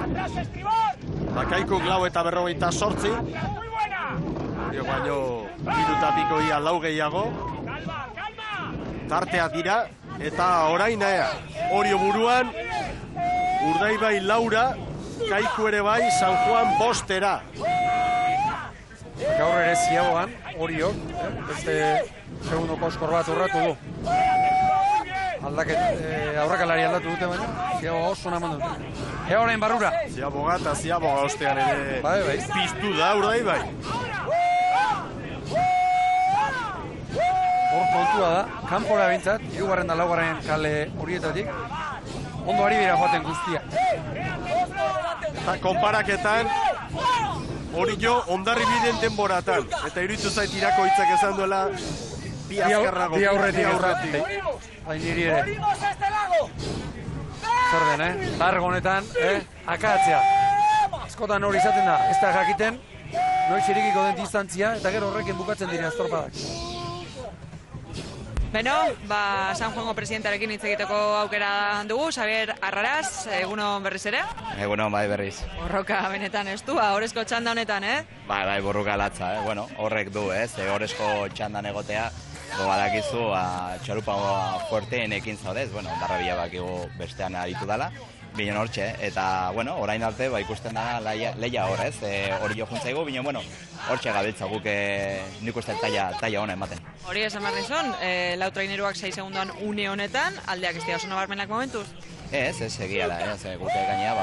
Atrás, Estribor! Bakaikuk 4:48. Orio baino, 3 eta piko ia 4 gehiago. Tartea dira, eta orain Orio buruan, Urdaibai 4, Kaiku ere bai, San Juan 5. Gaur ere ziagoan, Oriok, beste segundo koskor bat urratu du. Aurrekalari aldatu dute baina, ziagoa oso naman dute. Ea orain barrura. Ziaboga eta ziaboga ostean ere piztu da Urdaibai. Hor kontua da, kanpora bintzat, 3. da 4. kale horietatik, ondo ari dira joaten guztia. Eta konparaketan, Orio Hondarribien denboratan. Eta iruditu zait irakoitzak esan duela bi azkarrago. Bi aurretik. Hain niri ere. Zer den, largo honetan, akatzea. Askotan hori izaten da, ez da jakiten, noiz irikiko den distantzia, eta gero horrekin bukatzen dira estorpadak. Beno, San Juango presidentearekin hitz egiteko aukera dugu, Xabier Arraraz, egunon berriz ere? Egunon, bai berriz. Borroka benetan ez du, horrezko txanda honetan, Bai, borroka latza, horrek du, horrezko txandan egotea, badakizu, txalupa fuerteen ekin zaudez, Hondarribia bakigu bestean aritu dela, binen hortxe, eta, orain arte, ikusten dara leia hor, hori jo juntzaigu, binen, hortxe gabiltza guk nik uste taia hona ematen. Hori esan behar nizun, lau traineruak 6 segundoan une honetan, aldeak ez dira oso nabarmenak momentuz? Ez egia da, guke gainea,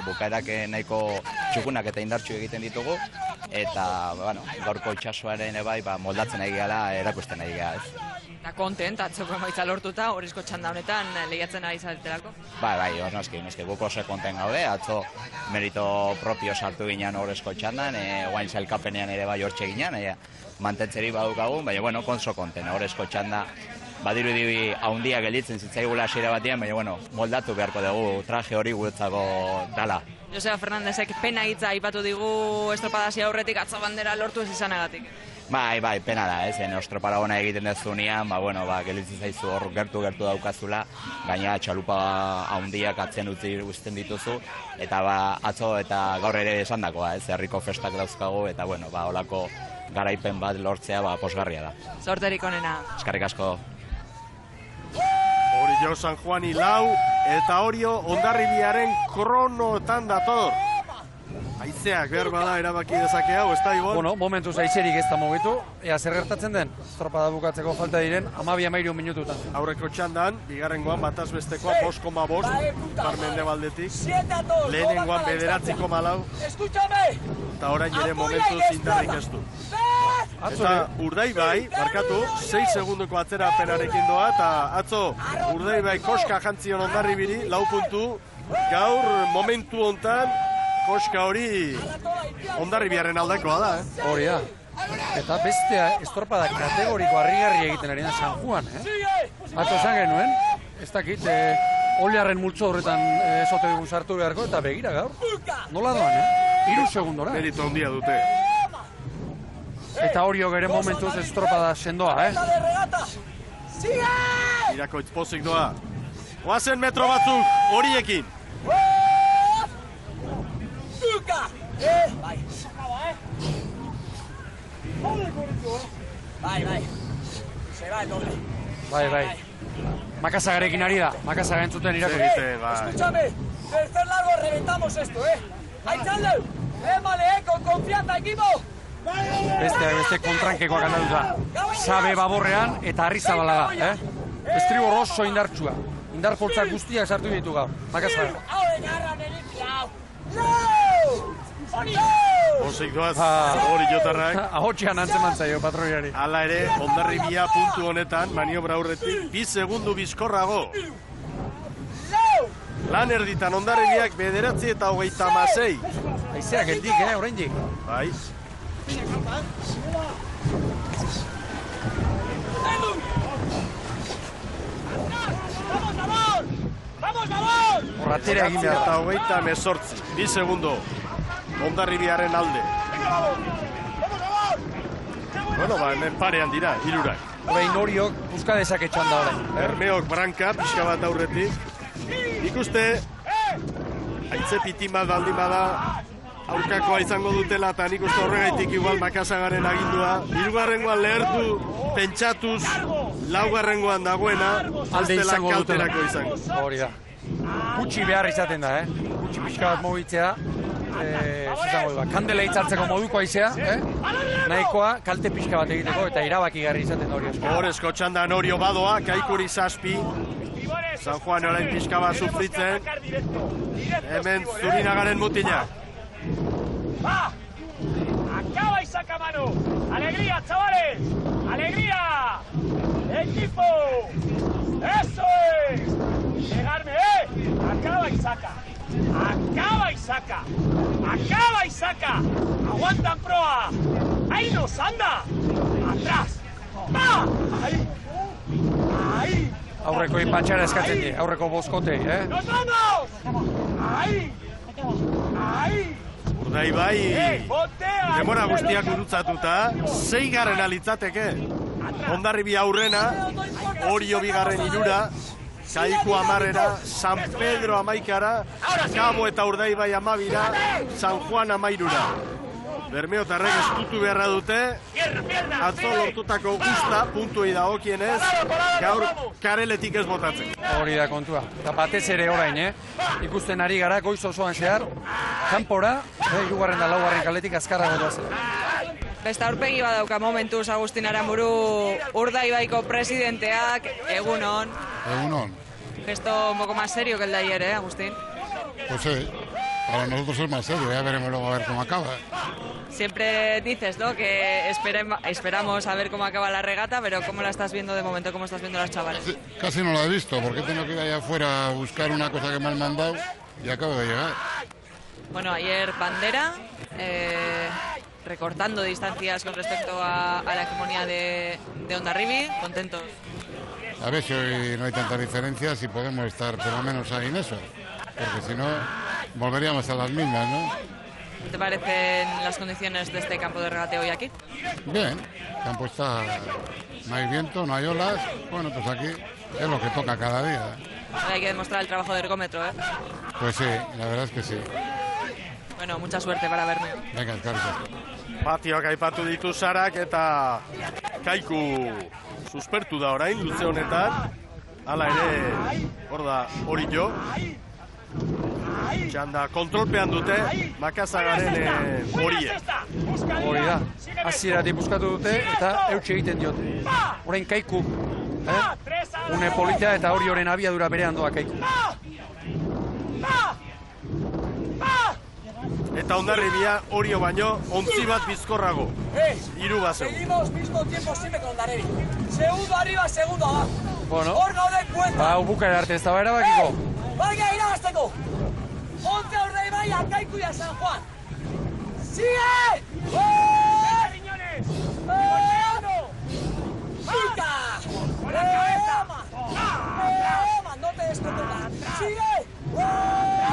bukaerak nahiko txukunak eta indartxu egiten ditugu, eta, gaurko itxasoaren ebai, moldatzen nahi gehala, erakusten nahi gehala, Eta kontent, atzoko emaitza lortuta, horrezko txanda honetan lehiatzen ari zaretelako? Bai, noski, guk oso konten gaude, atzo merito propio sartu ginen horrezko txandan, guain zailkapenean ere bai hortxe ginen, mantentzeri badukagun, baina, konso konten, horrezko txanda, badirudi haundia gelditzen zitzaigula hasiera batean, baina, moldatu beharko dugu traje hori guretzako dala. Joseba Fernandezek pena hitza aipatu digu estropadazia aurretik atzo bandera lortu ez izanagatik. Bai, pena da, estropara ona egiten dezunean, gelitzen zaizu hor gertu daukazula, gaina txalupa handiak atzen uzten dituzu, eta atzo eta gaur ere esandakoa, herriko festak dauzkagu, eta holako garaipen bat lortzea posgarria da. Sorterik onena. Eskerrik asko. Orio San Juani lau, eta Orio Hondarribiaren kronotan dator. Aizeak behar bada erabaki dezake hau, ez da, Ibon? Bueno, momentuz aizerik ez da mugitu. Ea, zer gertatzen den? Estropada bukatzeko falta diren, 12-13 minututan. Aurreko txandan, bigarrengoan bataz bestekoa 5,5, Barmendebaldetik. Lehenengoan 9,4. Eta orain ere momentuz indarrik ez du. Eta Urdaibai, markatu, 6 segundoko atzerapenarekin doa, eta atzo Urdaibai koska jantzion Hondarribiri, 4 puntu, gaur momentu hontan, koska hori Hondarribiaren aldekoa da, Hori da. Eta beste estropada kategoriko harrigarri egiten ari da San Juan, Atzo esan genuen, ez dakit, Oliarren multzo horretan esote dugun sartu beharko, eta begira gaur. Nola doan, 3 segundora. Merito handia dute. Eta Orio gere momentuz estropada sendoa, Irakoitz pozik doa. Oazen metro batzuk horiekin. Bai. Makasagarekin ari da, Makasaga entzuten Irakoitz. Escúchame, tercer largo reventamos esto, Aitzalde, vale, con confianza, equipo. Beste kontrankekoak andatuta. Sabe baborrean eta Arrizabala da, Estribor oso indartsua. Indar poltsak guztiak sartu ditu gaur. Makasaga. Pozik doaz, hori jotarrak. Ahotxean antzeman zaio, patroiari. Hala ere, Hondarribia puntu honetan, maniobra aurretik, 2 segundu bizkorrago. Lan erditan Hondarribiak 9 eta 36. Aizeak geldik, oraindik. Bai. Horratera egin behar. Eta 28, 2 segundo. Hondarribiaren alde. Hemen parean dira, 3. Orain Oriok buska dezaketxoan da orain. Bermeok branka, pixka bat aurretik. Ikuste, haitze pitima baldin bada, aurkakoa izango dutela, eta nik uste horregaitik igual Makasagaren agindua. 3. lehertu, pentsatuz, 4. dagoena, alde izango dutela. Izango. Hori da. Gutxi behar izaten da, Gutxi pixka bat mogitzea. Kandela itzartzeko moduko aizea, nahikoa kalte pixka bat egiteko eta irabakigarri izaten da Orio. Horezko txandan Orio badoa, Kaikuri 7, San Juan orain pixka bat sufritzen, hemen Zurinagaren mutila. Acaba y saca mano. Alegría, chavales. Alegría. Equipo. Eso es. Llegarme, Acaba y saca. Acaba y saca. Acaba y saca. Aguantan proa. Ahí nos anda. Atrás. Va. Ahí. Ahí. Aurreko inpatxara eskatzen di, aurreko boskote, ¡Nos vamos! Ahí. Ahí. Urdaibai, demora guztiak gurutzatuta, 6. litzateke. Hondarribia aurrena, Orio 2. Kaiku 10, San Pedro 11, Cabo eta Urdaibai 12, San Juan 13. Bermeotarrek estutu beharra dute, atzo lortutako guzta, puntuei dagokienez, gaur kareletik ez botatzen. Hori da kontua. Eta batez ere orain, ikusten ari gara goiz osoan zehar, kanpora, 3. da 4. kaletik azkarrago doazela. Beste aurpegi badauka momentuz Agustin Aramburu Urdaibaiko presidenteak, egunon. Egunon. Gesto un poco más serio que el de ayer, Agustín? Pues sí, para nosotros es más serio, ya veremos luego a ver cómo acaba. Siempre dices, ¿no?, que esperamos a ver cómo acaba la regata, pero ¿cómo la estás viendo de momento? ¿Cómo estás viendo a los chavales? Sí, casi no la he visto, porque tengo que ir allá afuera a buscar una cosa que me han mandado y acabo de llegar. Bueno, ayer bandera, recortando distancias con respecto a la hegemonía de Hondarribi, contentos. A ver si hoy no hay tantas diferencias y podemos estar por lo menos ahí en eso, porque si no volveríamos a las mismas, ¿no? ¿Qué te parecen las condiciones de este campo de regateo hoy aquí? Bien, el campo está, no hay viento, no hay olas, bueno, pues aquí es lo que toca cada día. Hay que demostrar el trabajo de ergómetro, ¿eh? Pues sí, la verdad es que sí. Bueno, mucha suerte para verme. Venga, eskerrik. Patioak aipatu ditu Sarak eta Kaiku suspertu da orain luze honetan. Hala ere, hor da hori jo. Txanda kontrolpean dute Makazagaren horiek. Hori da, hasieratik buskatu dute eta eutsi egiten diote. Orain Kaiku, une politia eta Orioren abiadura berean doa Kaiku. Eta Hondarribia Orio baino ontzi bat bizkorrago. Hiru basegu. Seguimos mismo tiempo siempre con Hondarribia. Segundo arriba, segundo abajo. Bueno, hor gaude cuenta. Bukaera arte ez da erabakiko. Baina irabazteko. 11 Urdaibaia, Kaiku y San Juan. ¡Sigue! ¡Riñones! ¡Chica! ¡Con la cabeza! ¡No te descontrolas! ¡Sigue!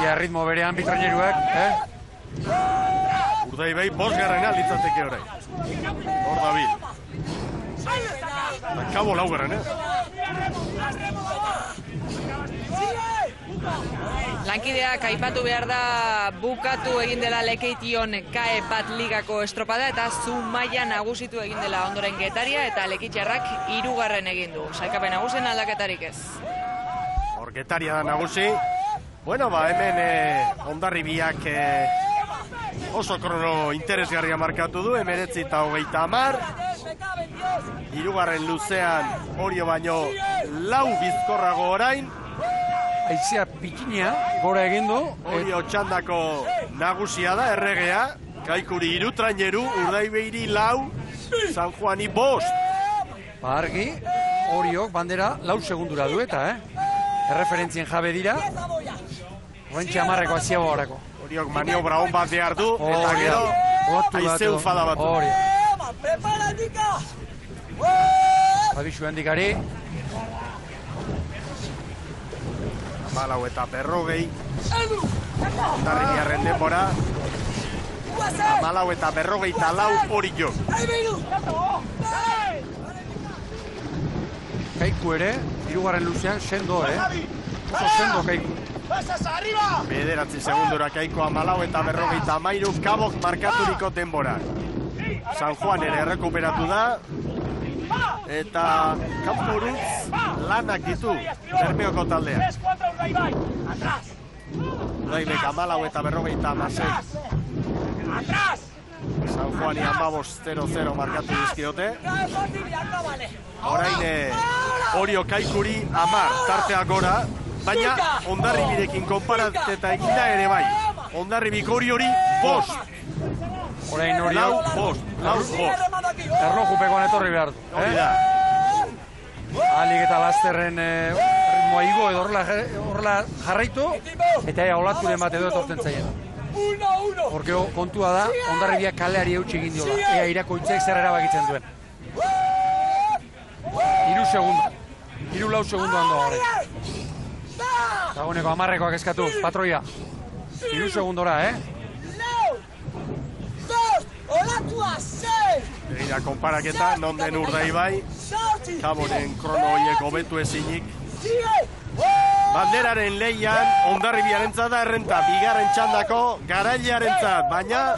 Ia ritmo berean bitraineruak, Urdaibai bosgarrena litzateke orain. Hor dabil. Kabo laugarren, Lankideak aipatu behar da bukatu egin dela Lekeition KE bat ligako estropada eta Zumaia nagusitu egin dela ondoren Getaria eta Lekitxarrak 3. egin du. Sailkapen nagusien aldaketarik ez. Hor Getaria da nagusi. Bueno, hemen Hondarribiak oso krono interesgarria markatu du, 19:30. 3. luzean Orio baino 4 bizkorrago orain. Aizea pikinea, gora egin du. Orio txandako nagusia da, erregea. Kaikuri 3 traineru, Urdaibeiri 4, San Juani 5. Argi, Oriok bandera 4 segundura du eta, erreferentzien jabe dira. Oraintxe 10 aziago horako. Oriok maniobra hon bat behar du, eta gero aizeu fada bat. Hori. Abixu handikari. 14 eta 40. Hondarribiarren denbora. 14 eta 44 Orio. Kaiku ere, 3. luzean sendo, Oso sendo Kaiku. 9 segundura Kaiku 14 eta 43 Kabok markaturiko denbora. San Juan ere errekuperatu da. Eta kanporutz lanak ditu Bermeoko taldea. Urdaibek 14 eta 46. San Juani 15-0-0 markatu dizkiote. Orain Orio Kaikuri 10 tarteak gora, baina Hondarribirekin konparateta eginda ere bai. Hondarribik Oriori 5. Orain Orio 5. Erlojupekoan etorri behar du. Hori da. Alik eta lasterren ritmoa igo edo horrela jarraitu, eta olaturen bat edo etortzen zaien. Porque kontua da, Hondarribiak kaleari eutsi egin diola. Ea irakoitzek zer erabakitzen duen. 3 segundo. 3-4 segundo hando horre. Dagoeneko 10 eskatu, patroia. 3 segundora, Begira konparaketa, non den Urdaibai. Kaboren krono horiek hobetu ezinik. Banderaren leian, Hondarribiarentzat da errenta, 2. txandako garailearentzat, baina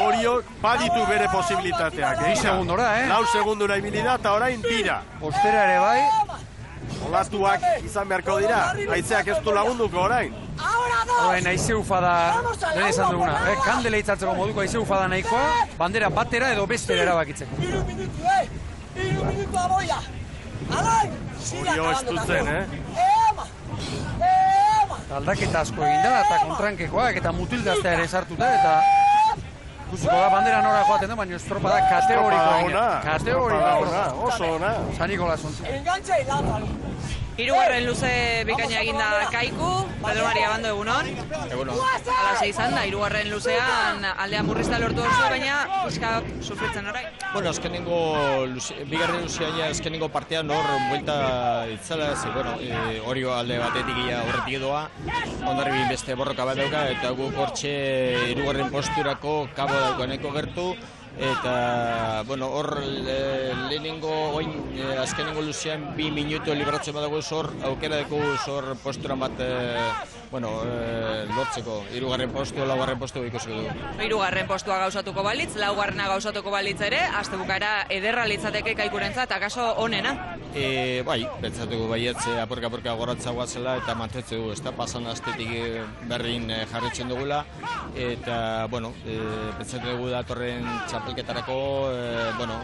Oriok baditu bere posibilitateak. 2 segundora, 4 segundura ibili da, eta orain tira. Ostera ere bai. Olatuak izan beharko dira, haizeak ez du lagunduko orain. Orain aizeu fada, lehen esan duguna, kandela itzatzeko moduko aizeu fada nahikoa, bandera batera edo bestera erabakitzeko. 3 minutu aboia. Alain! Orio ez dutzen, Aldaketa asko egin da, eta kontrankekoak, eta mutildaztea ere sartuta, eta ikusiko da bandera nora joaten da, baina estropada kategorikoa egin. Kategorikoa. Oso ona. San Nikolas ontzi. Engancha y lázalo. Hirugarren luze bikaina eginda Kaiku, Pedro Maria Bando egunon. Egunon. Alaxe izan da, hirugarren luzean aldea murrizta lortu duzu, baina pixka sufritzen orain. Bueno, bigarren luzean azkenengo partean hor buelta itzala, bueno, hori alde batetik horretik doa, Hondarribin beste borroka bat dauka, eta guk hortxe hirugarren posturako kabo daukaneko gertu, eta, bueno, hor lehenengo, azkenengo luzean 2 minutu libratzen badago hor, aukera dugu hor posturan bat, lortzeko, hirugarren postu, laugarren postu ikusiko dugu. Hirugarren postua gauzatuko balitz, laugarrena gauzatuko balitz ere, aste bukaera ederra litzateke Kaikurentzat, akaso onena? Bai, pentsatuko baietz apurka goratza guatzela eta mantetze dugu, ez da, pasan astetik berrin jarritzen dugula, eta, pentsatu dugu datorren txapelketarako,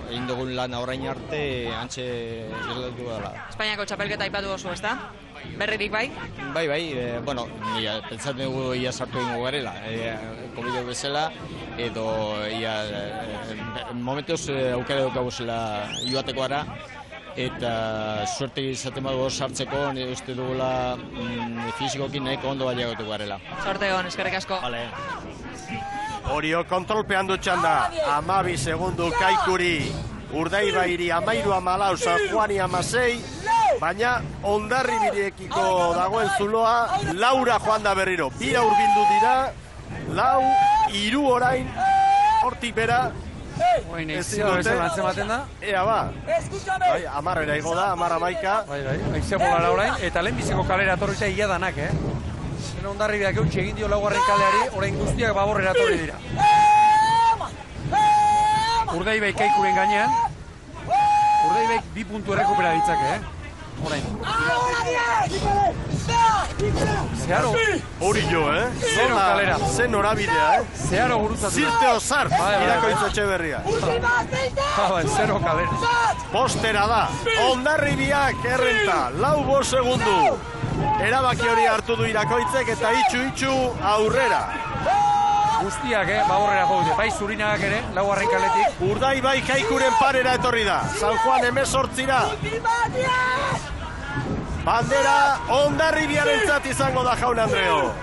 egin dugun lan orain arte, antxe gertatu dela. Espainiako txapelketa aipatu oso, ez da? Berririk bai? Bai, pentsatzen dugu ia sartu egingo garela, COVID bezala, edo momentuz aukera daukaguzela joateko ara, eta suerte izaten badugu sartzeko, nire uste dugula fizikokin nahiko ondo baliagotu garela. Sorte hon, eskerrik asko. Vale. Orio kontrolpean dutxan da, 12 segundu Kaikuri, Urdaibairi 13-14, San Juani 16, baina Hondarribirekiko dagoen zuloa, Laura joan da berriro. Bira urbildu dira, 4-3 orain, hortik bera, Oin eizia bezala antzematen da. Ea ba, bai, 10 igo da, 10-11. Bai, eizia bolara orain, eta lehenbiziko kalera atorritea ia danak, Zena Hondarribiak eutxe egin dio laugarren kaleari, orain guztiak Baborrera atorri dira. Urdaibai Kaikuren gainean, Urdaibai 2 puntu errekupera ditzake, orain. Zeharo. Hori jo, Zero kalera. Zen norabidea, Zeharo gurutzatu. Zirte osar, irakoitz Etxeberria. Zero kalera. Postera da, Hondarribiak errenta, 4 segundu. Erabaki hori hartu du irakoitzek eta itxu aurrera. Guztiak, Baborrera jaude, bai Zurinagak ere, laugarren kaletik. Urdaibai Kaikuren parera etorri da, San Juan 18-ra. Bandera Hondarribiarentzat izango da, Jaun Andreo.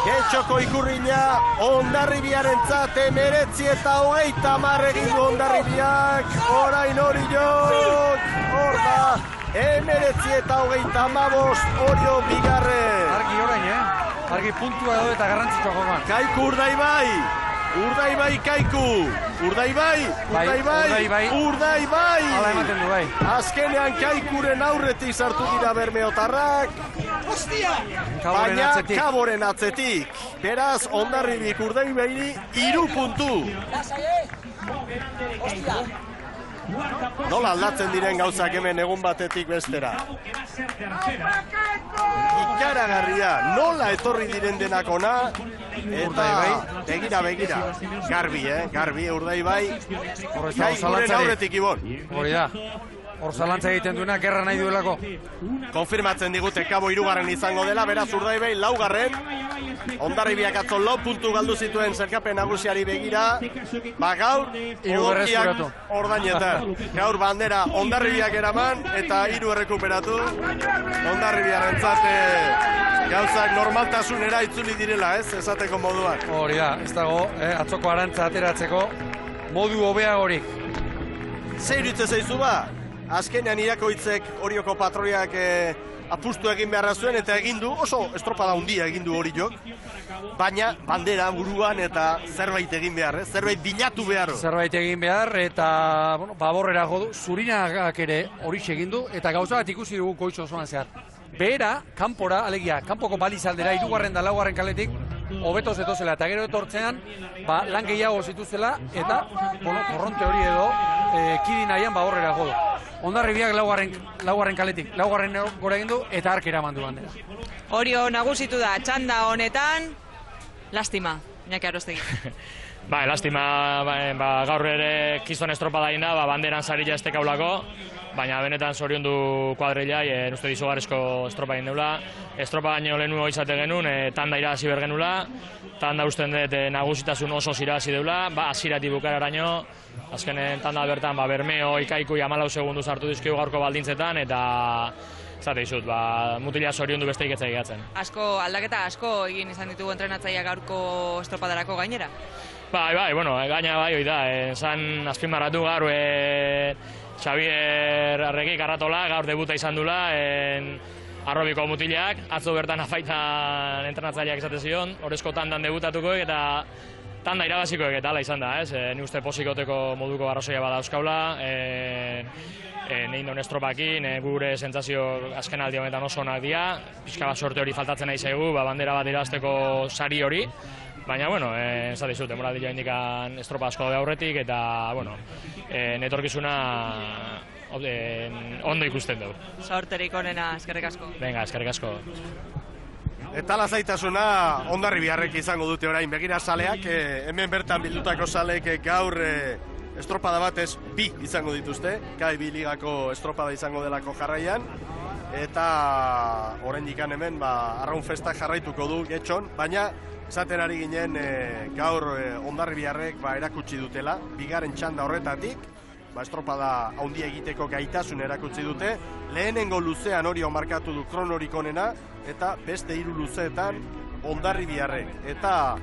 Getxoko ikurriña Hondarribiarentzat 19 eta 30 egin du Hondarribiak, orain hori jok, hor da, 19 eta 35, Orio bigarren. Argi orain, Argi puntua daude eta garrantzitsua joan. Kaiku Urdaibai Kaiku. Urdaibai. Hala ematen du, bai. Azkenean Kaikuren aurretik sartu dira bermeotarrak. Baina Kaboren atzetik. Beraz, Hondarribik Urdaibairi 3 puntu. Nola aldatzen diren gauzak hemen egun batetik bestera? Ikaragarria, nola etorri diren denak ona, eta begira, garbi Urdaibai, Kaikuren aurretik Ibon. Hori da, hor zalantza egiten duena, gerra nahi duelako. Konfirmatzen digute Kabo 3 izango dela, beraz Urdaibai 4, Hondarribiak atzo 4 puntu galdu zituen zerkapen nagusiari begira, gaur, egokiak ordainetan. Gaur bandera Hondarribiak eraman, eta 3 errekuperatu, Hondarribiarentzat gauzak normaltasunera itzuli direla, esateko moduan. Hori da, ez dago, atzoko arantza ateratzeko modu hobeagorik. Zer iruditzen zaizu ba? Azkenean irakoitzek Orioko patroiak apustu egin beharra zuen eta egin du, oso estropada handia egin du Oriok, baina bandera buruan eta zerbait egin behar, zerbait bilatu behar. Zerbait egin behar eta Baborrera jodu, Zurinagak ere hori egin du eta gauza bat ikusi dugu goitz osoan zehar. Behera, kanpora, alegia, kanpoko balizaldera, 3. da 4. kaletik, hobeto zetozela eta gero etortzean, lan gehiago zituzela eta, korronte hori edo, kidi nahian Baborrera jodu. Hondarribiak 4. kaletik, 4. gora egin du eta arkera mandu bandera. Orio nagusitu da, txanda honetan, lastima, Iñaki Arostegi. Lastima, gaur ere kiston estropada egin da, banderan sarila ez tekaulako, baina benetan zoriondu kuadrilla, uste dizugarrizko estropa egin deula. Estropa gaino lehenu izate genuen, tanda irabazi bergenula, tanda usten dut nagusitasun oso irabazi deula, hasiratik bukaeraraino, azkenen tanda bertan Bermeo, Ikaiku 14 segundu sartu dizkigu gaurko baldintzetan, eta zate izut, mutila zoriondu besteik ez egiatzen. Aldaketa asko egin izan ditugu entrenatzaia gaurko estropadarako gainera? Bai, bueno, gaina bai, hoi da, zan azpimarratu gaur Xavier Arregi Karratola, gaur debuta izan dula, arrobiko mutilak, atzo bertan afaitan entrenatzaileak esate zion, horrezko tandan debutatuko eta tanda irabazikoek eta ala izan da, ez? Ni uste posikoteko moduko arrazoia bada euskaula, nein daun estropakin, gure sentsazio azken aldi honetan oso onak dira, pixka bat sorte hori faltatzen nahi zaigu, bandera bat irabazteko sari hori, baina, bueno, zate izut, demoraldia indikan estropa asko daude aurretik, eta, bueno, netorkizuna ondo ikusten dugu. Sorterik onena, eskerrik asko. Venga, eskerrik asko. Eta lasaitasuna Hondarribiarrek izango dute orain, begira saleak, hemen bertan bildutako saleek gaur estropada batez bi izango dituzte, K2 ligako estropada izango delako jarraian, eta oraindik hemen arraun festak jarraituko du Getxon, baina esaten ari ginen gaur Hondarribiarrek erakutsi dutela, bigarren txanda horretatik, estropada handia egiteko gaitasun erakutsi dute, lehenengo luzean hori markatu du kronorik onena, eta beste 3 luzeetan Hondarribiarrek. Eta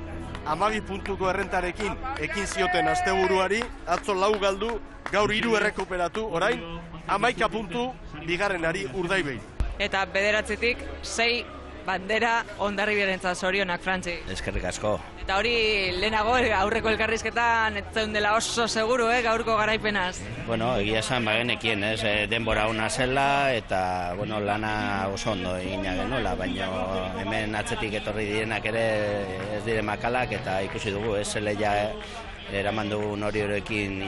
12 puntuko errentarekin ekin zioten asteburuari, atzo 4 galdu, gaur 3 errekuperatu, orain 11 puntu bigarrenari Urdaibai. Eta bederatzetik 6 bandera Hondarribiarentzat zorionak, Frantzi. Eskerrik asko. Eta hori lehenago aurreko elkarrizketan ez zeundela oso seguru, gaurko garaipenaz. Bueno, egia esan bagenekien, denbora ona zela eta lana oso ondo egina genuela, baina hemen atzetik etorri direnak ere ez dire makalak eta ikusi dugu, leia eraman dugun hori horrekin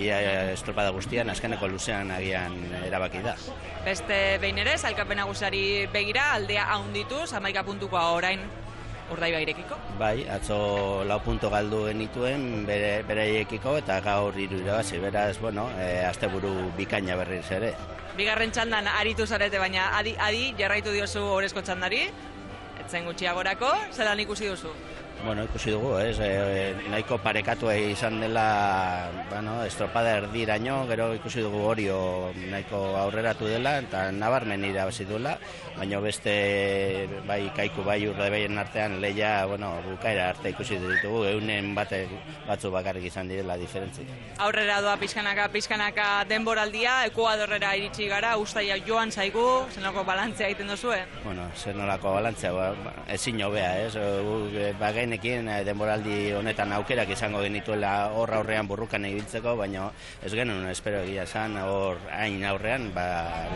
estropada guztian, azkeneko luzean agian erabaki da. Beste behin ere, sailkapen nagusiari begira, aldea haundituz, 11 puntukoa orain Urdaibairekiko? Bai, atzo 4 puntu galdu genituen bereiekiko eta gaur 3 irabazi, beraz, asteburu bikaina berriz ere. Bigarren txandan aritu zarete, baina adi jarraitu diozu orezko txandari, etzen gutxiagorako, zelan ikusi duzu? Ikusi dugu, nahiko parekatua izan dela estropada erdiraino, gero ikusi dugu Orio nahiko aurreratu dela eta nabarmen irabazi duela, baina beste Kaiku bai Urdaibaien artean leia bukaera arte ikusi ditugu, eunen batzu bakarrik izan direla diferentzi. Aurrera doa pixkanaka denboraldia, Ekuadorrera iritsi gara, ustaia joan zaigu, zenolako balantzea egiten duzue? Zenolako balantzea, ezin hobea, bagenekin denboraldi honetan aukerak izango genituela hor aurrean burrukan ibiltzeko, baina ez genuen espero egia esan hor hain aurrean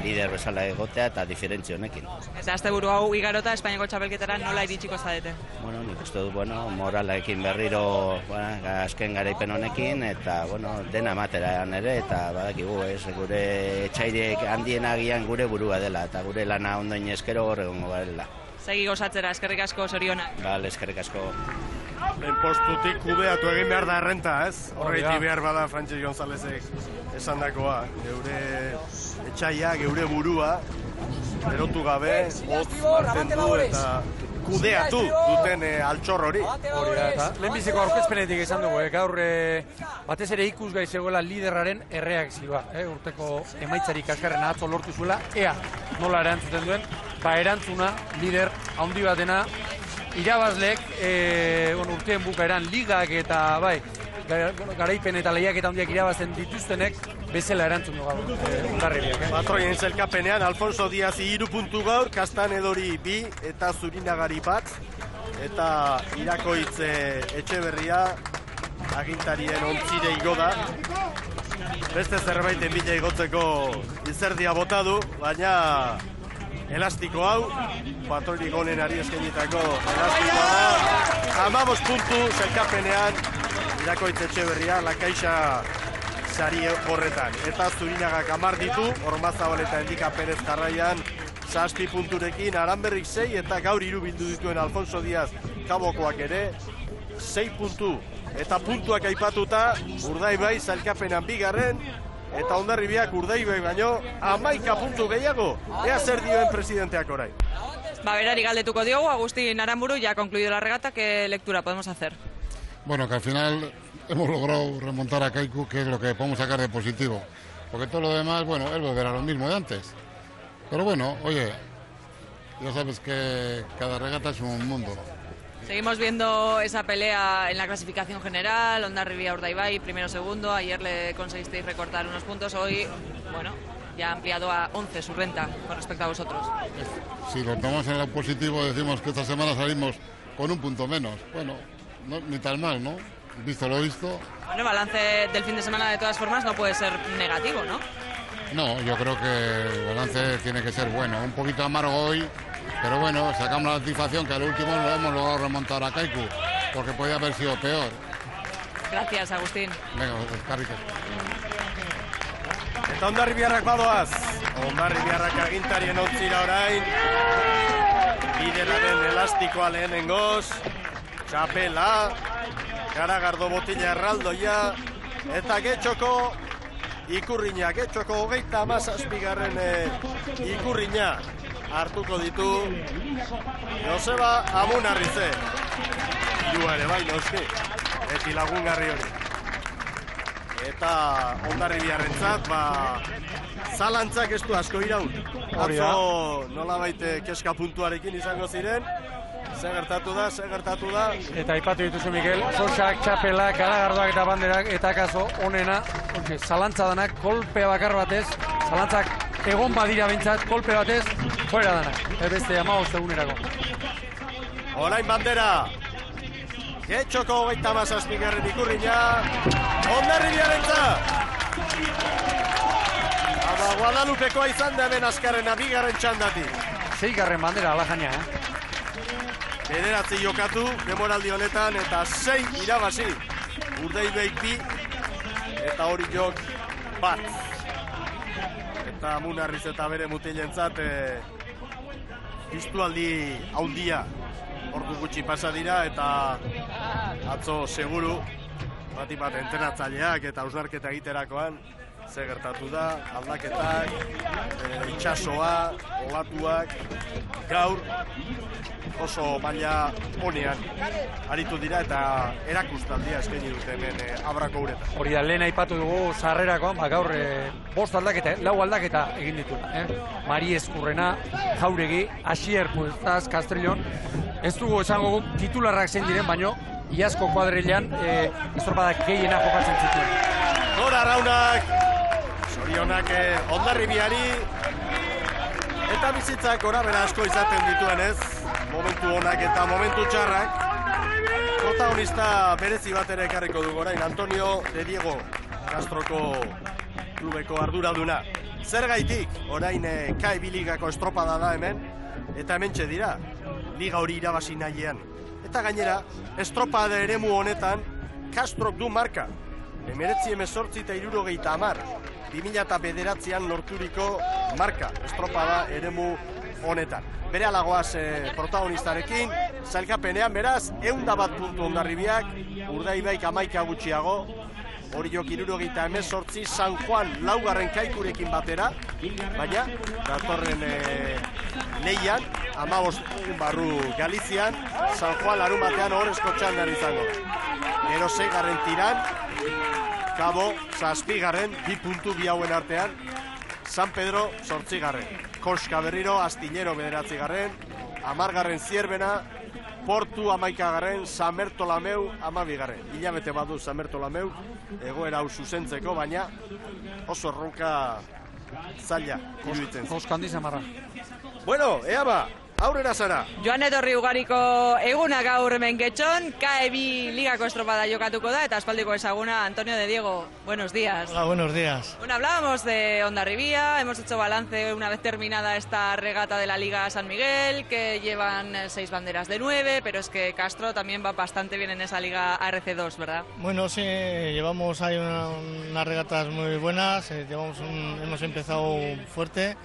lider bezala egotea eta diferentzi honekin. Eta asteburu hau igarota Espainiako txapelketara nola iritsiko zarete? Nik uste dut, moralaekin berriro azken garaipen honekin eta dena materan ere eta badakigu gure etxairek handien agian gure burua dela eta gure lana ondoin eskero hor egongo garela. Segi gozatzera, eskerrik asko, zorionak. Bale, eskerrik asko. Postutik kudeatu egin behar da errenta, ez? Horreiti behar bada Frantzi Gonzalezek esan dakoa. Geure etxaia, geure burua, erotu gabe, hotz mantendu eta kudeatu duten altxor hori. Lehenbiziko aurkezpenetik esan dugu, gaur batez ere ikusgai zegoela liderraren erreakzioa. Urteko emaitzarik azkarrena atzo lortu zuela, ea nola erantzuten duen, erantzuna, lider, handi batena, irabazleek urteen bukaeran ligak eta garaipen eta lehiak eta handiak irabazten dituztenek bezala erantzun du gaur Hondarribiak. Patroien zelkapenean, Alfonso Diaz 3 puntu gaur, Kastanedori 2 eta Zurinagari 1, eta Irakoitz Etxeberria agintarien ontzire igo da. Beste zerbaiten bila igotzeko izerdia bota du, baina elastiko hau, patroirik onenari eskenitako elastikoa da. 15 puntu zelkapenean Irakoitz Etxeberria, Lakaixa sari horretan. Eta Zurinagak 10 ditu, Ormazabal eta Endika Perez jarraian 7 punturekin, Aranberrik 6 eta gaur 3 bildu dituen Alfonso Diaz Kabokoak ere 6 puntu. Eta puntuak aipatuta, Urdaibai zailkapenan bigarren, eta Hondarribiak Urdaibai baino 11 puntu gehiago. Ea zer dioen presidenteak orain. Berari galdetuko diogu, Agustín Aramburu, ya ha concluido la regata, ¿qué lectura podemos hacer? Bueno, que al final hemos logrado remontar a Kaiku, que es lo que podemos sacar de positivo. Porque todo lo demás, es volver a lo mismo de antes. Pero bueno, oye, ya sabes que cada regata es un mundo. Seguimos viendo esa pelea en la clasificación general, Hondarribia Urdaibai, primero, segundo. Ayer le conseguisteis recortar unos puntos, hoy, bueno, ya ha ampliado a 11 su renta con respecto a vosotros. Si lo tomamos en lo positivo, decimos que esta semana salimos con un punto menos. Bueno, no, ni tan mal, ¿no? Visto lo visto. Bueno, el balance del fin de semana de todas formas no puede ser negativo, ¿no? No, yo creo que el balance tiene que ser bueno. Un poquito amargo hoy, pero bueno, sacamos la satisfacción que al último lo hemos logrado remontar a Kaiku, porque podía haber sido peor. Gracias, Agustín. Venga, eskarrik. Eta Hondarribiarrak badoaz. Hondarribiarrak agintarien ontzira orain. Bidelaren elastikoa lehenengoz. Txapela. Garagardo botila erraldoia. Eta Getxoko ikurriña. Getxoko 37. Ikurriña hartuko ditu Joseba Amunarrize. Irua ere bai, noski. Beti lagungarri hori. Eta Hondarribiarrentzat, zalantzak ez du asko iraun. Atzo nolabait keska puntuarekin izango ziren. Ze gertatu da. Eta aipatu dituzu, Mikel, sosak, txapelak, garagardoak eta banderak, eta kaso onena, zalantza danak, kolpe bakar batez, zalantzak egon badira bintzat, kolpe batez, fuera danak. Beste 15 egunerako. Orain bandera. Getxoko 37. Ikurriña. Hondarribiarentzat. Guadalupekoa izan da hemen azkarrena bigarren txandatik. 6. bandera, ala jaina, Bederatzi jokatu, demoraldi honetan, eta 6 irabazi. Urdaibaik 2, eta hori jok bat. Eta Amunarriz eta bere mutilentzat, piztualdi haundia. Ordu gutxi pasa dira, eta atzo seguru, bat entrenatzaileak eta hausnarketa egiterakoan, ze gertatu da, aldaketak, itxasoa, olatuak, gaur oso maila honean aritu dira eta erakustaldia eskaini dute hemen Abrako uretan. Hori da, lehen aipatu dugu sarrerakoan, gaur 5 aldaketa, 4 aldaketa egin ditu. Mari Eskurrena, Jauregi, Asier Pueztaz, Castrillon. Ez dugu esango titularrak zein diren, baino iazko kuadrilean estropadak gehiena jokatzen zituen. Gora Arraunak, zorionak Hondarribiari, eta bizitzak gora bera asko izaten dituen ez, momentu honak eta momentu txarrak. Protagonista berezi bat ere ekarriko dugu orain, Antonio de Diego, Castroko klubeko arduraduna. Zergaitik, orain K2 ligako estropada da hemen, eta hementxe dira, liga hori irabazi nahiean. Eta gainera, estropada eremu honetan, Castrok du marka. 1918 eta 70. 2009an lorturiko marka, estropada eremu honetan. Bere alagoaz protagonistarekin, zailkapenean beraz, 101 puntu Hondarribiak, Urdaibaik 11 gutxiago, Oriok 78, San Juan 4. Kaikurekin batera, baina datorren lehian, 15 barru Galizian, San Juan larun batean horrezko txandan izango da. Gero 6. tiran, Cabo 7. 2 puntu bi hauen artean, San Pedro 8. Koska berriro, Astillero 9. 10. Zierbena, Portu 11. San Bertolameu 12. Hilabete badu San Bertolameu, egoera hau zuzentzeko, baina oso erronka zaila iruditzen. Koska handi zamarra. Bueno, ea ba, aurrera zara. Joan etorri ugariko eguna gaur hemen Getxon, K2 ligako estropada jokatuko da, eta aspaldiko ezaguna Antonio de Diego. Buenos días. Hola, buenos días. Bueno, hablábamos de Hondarribia, hemos hecho balance una vez terminada esta regata de la Liga San Miguel, que llevan 6 banderas de 9, pero es que Castro también va bastante bien en esa Liga ARC2, ¿verdad? Bueno, sí, llevamos ahí unas regatas muy buenas, hemos empezado fuerte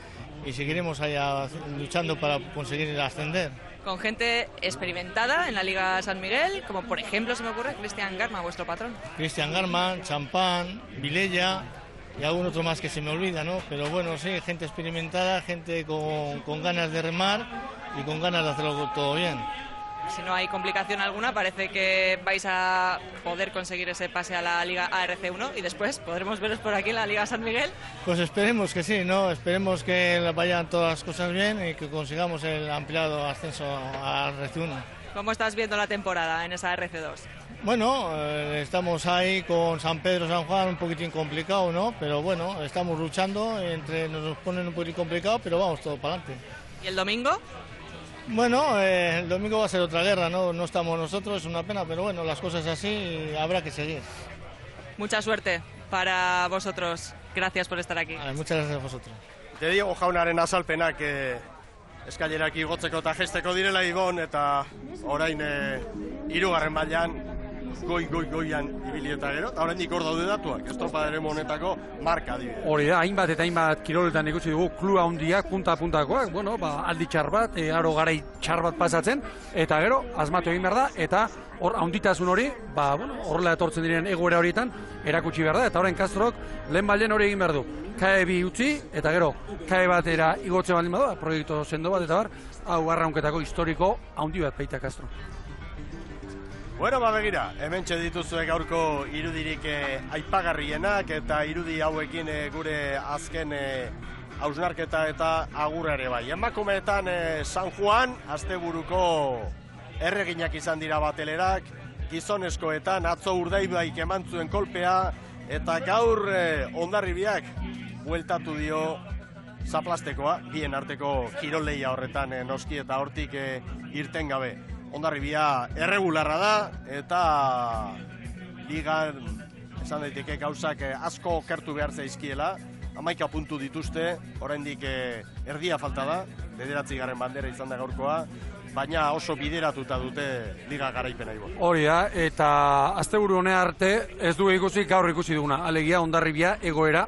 y seguiremos allá luchando para conseguir ascender. Con gente experimentada en la Liga San Miguel, como por ejemplo, se me ocurre, Cristian Garma, vuestro patrón. Cristian Garma, Champán, Vilella y algún otro más que se me olvida, ¿no? Pero bueno, sí, gente experimentada, gente con ganas de remar y con ganas de hacerlo todo bien. si no hay complicación alguna, parece que vais a poder conseguir ese pase a la Liga ARC1 y después podremos veros por aquí en la Liga San Miguel. Pues esperemos que sí, ¿no? Esperemos que vayan todas las cosas bien y que consigamos el ampliado ascenso a RC1. ¿Cómo estás viendo la temporada en esa RC2? Bueno, estamos ahí con San Pedro, San Juan, un poquitín complicado, ¿no? Pero bueno, estamos luchando, nos ponen un poquitín complicado, pero vamos todo para adelante. ¿Y el domingo? Bueno, el domingo va a ser otra guerra, ¿no? No estamos nosotros, es una pena, pero bueno, las cosas así y habrá que seguir. Mucha suerte para vosotros. Gracias por estar aquí. Vale, muchas gracias a vosotros. Te digo jaunaren azalpenak eskailerak igotzeko eta jesteko direla Ibon, eta orain 3. mailan goian ibili eta gero, eta oraindik hor daude datuak, estropada eremu honetako marka adibidez. Hori da, hainbat eta hainbat kiroletan ikusi dugu klua handiak, punta-puntakoak, bueno, aldi txar bat, aro garai txar bat pasatzen, eta gero, asmatu egin behar da, eta hor handitasun hori, horrela etortzen diren egoera horietan, erakutsi behar da, eta orain Castrok lehen baldien hori egin behar du. KE2 utzi, eta gero, KE batera igotze baldin badua, proiektu sendo bat, eta bar, hau arraunketako historiko handi bat baita Castro. Bueno, begira, hementxe dituzue gaurko irudirik aipagarrienak eta irudi hauekin gure azken hausnarketa eta agurra ere bai. Emakumeetan San Juan, asteburuko erreginak izan dira batelerak, gizonezkoetan atzo Urdaibaik eman zuen kolpea, eta gaur Hondarribiak bueltatu dio zaplastekoa, bien arteko kirolleia horretan noski eta hortik irten gabe. Hondarribia erregularra da, eta ligan esan daiteke gauzak asko okertu behar zaizkiela, 11 puntu dituzte, oraindik erdia falta da, 9. bandera izan da gaurkoa, baina oso bideratuta dute liga garaipena Ibon. Hori da, eta asteburu honea arte ez du ikusi gaur ikusi duguna, alegia Hondarribia egoera,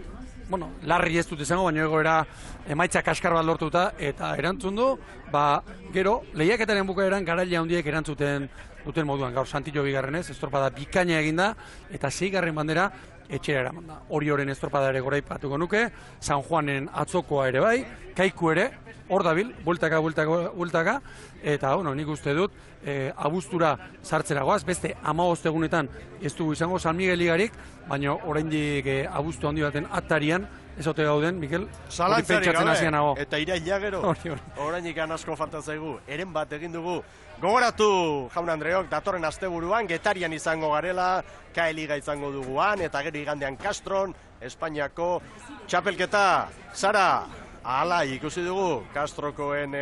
larri ez dut izango, baina egoera emaitza kaskar bat lortuta, eta erantzun du, gero, lehiaketaren bukaeran garaile handiek erantzuten duten moduan, gaur Santillo bigarrenez, estropada bikaina eginda, eta 6. bandera etxera eraman da. Orioren estropada ere goraipatuko nuke, San Juanen atzokoa ere bai, Kaiku ere, hor dabil, bueltaka, eta nik uste dut, abuztura sartzera goaz, beste 15 egunetan ez dugu izango San Miguel ligarik, baina oraindik abuztu handi baten atarian, ez ote gauden, Mikel, hori pentsatzen hasian nago. Eta iraila gero, orainik asko falta zaigu, eren bat egin dugu. Gogoratu, jaun Andreok, datorren asteburuan, Getarian izango garela, KE Liga izango duguan, eta gero igandean Castron, Espainiako txapelketa, Sara, ala ikusi dugu, Castrokoen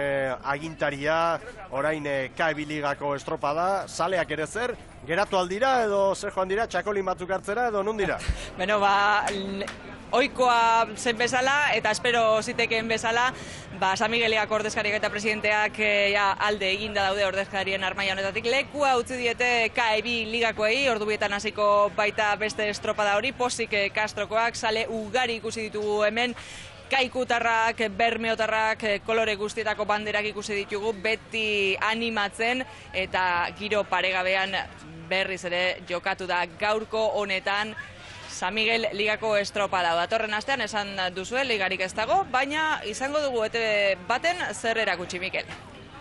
agintaria, orain KE Ligako estropada, saleak ere zer, geratu aldira edo zer joan dira, txakolin batzuk hartzera edo non dira? Beno, oikoa zen bezala, eta espero zitekeen bezala, San Migueliak ordezkariak eta presidenteak alde eginda daude ordezkarien armaia honetatik. Lekua utzi diete KE2 ligakoei, ordubietan hasiko baita beste estropada hori, pozik Castrokoak, sale ugari ikusi ditugu hemen, Kaikutarrak, Bermeotarrak, kolore guztietako banderak ikusi ditugu, beti animatzen, eta giro paregabean berriz ere jokatu da gaurko honetan, San Miguel ligako estropada. Datorren astean esan duzue ligarik ez dago, baina izango dugu baten zer erakutsi, Mikel.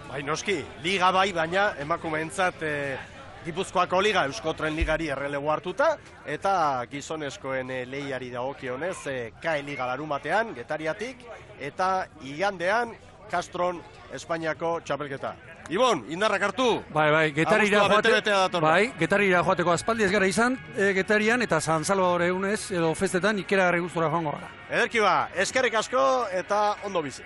Bai, noski, liga bai, baina emakumeentzat Gipuzkoako liga, Euskotren ligari errelego hartuta, eta gizonezkoen lehiari dagokionez KE Liga larumatean, Getariatik, eta igandean Castron Espainiako txapelketa. Ibon, indarrak hartu! Bai, Getarira joateko aspaldi ez gara izan, Getarian eta San Salvador egunez edo festetan ikeragarri gustura joango gara. Ederki ba, eskerrik asko eta ondo bizi.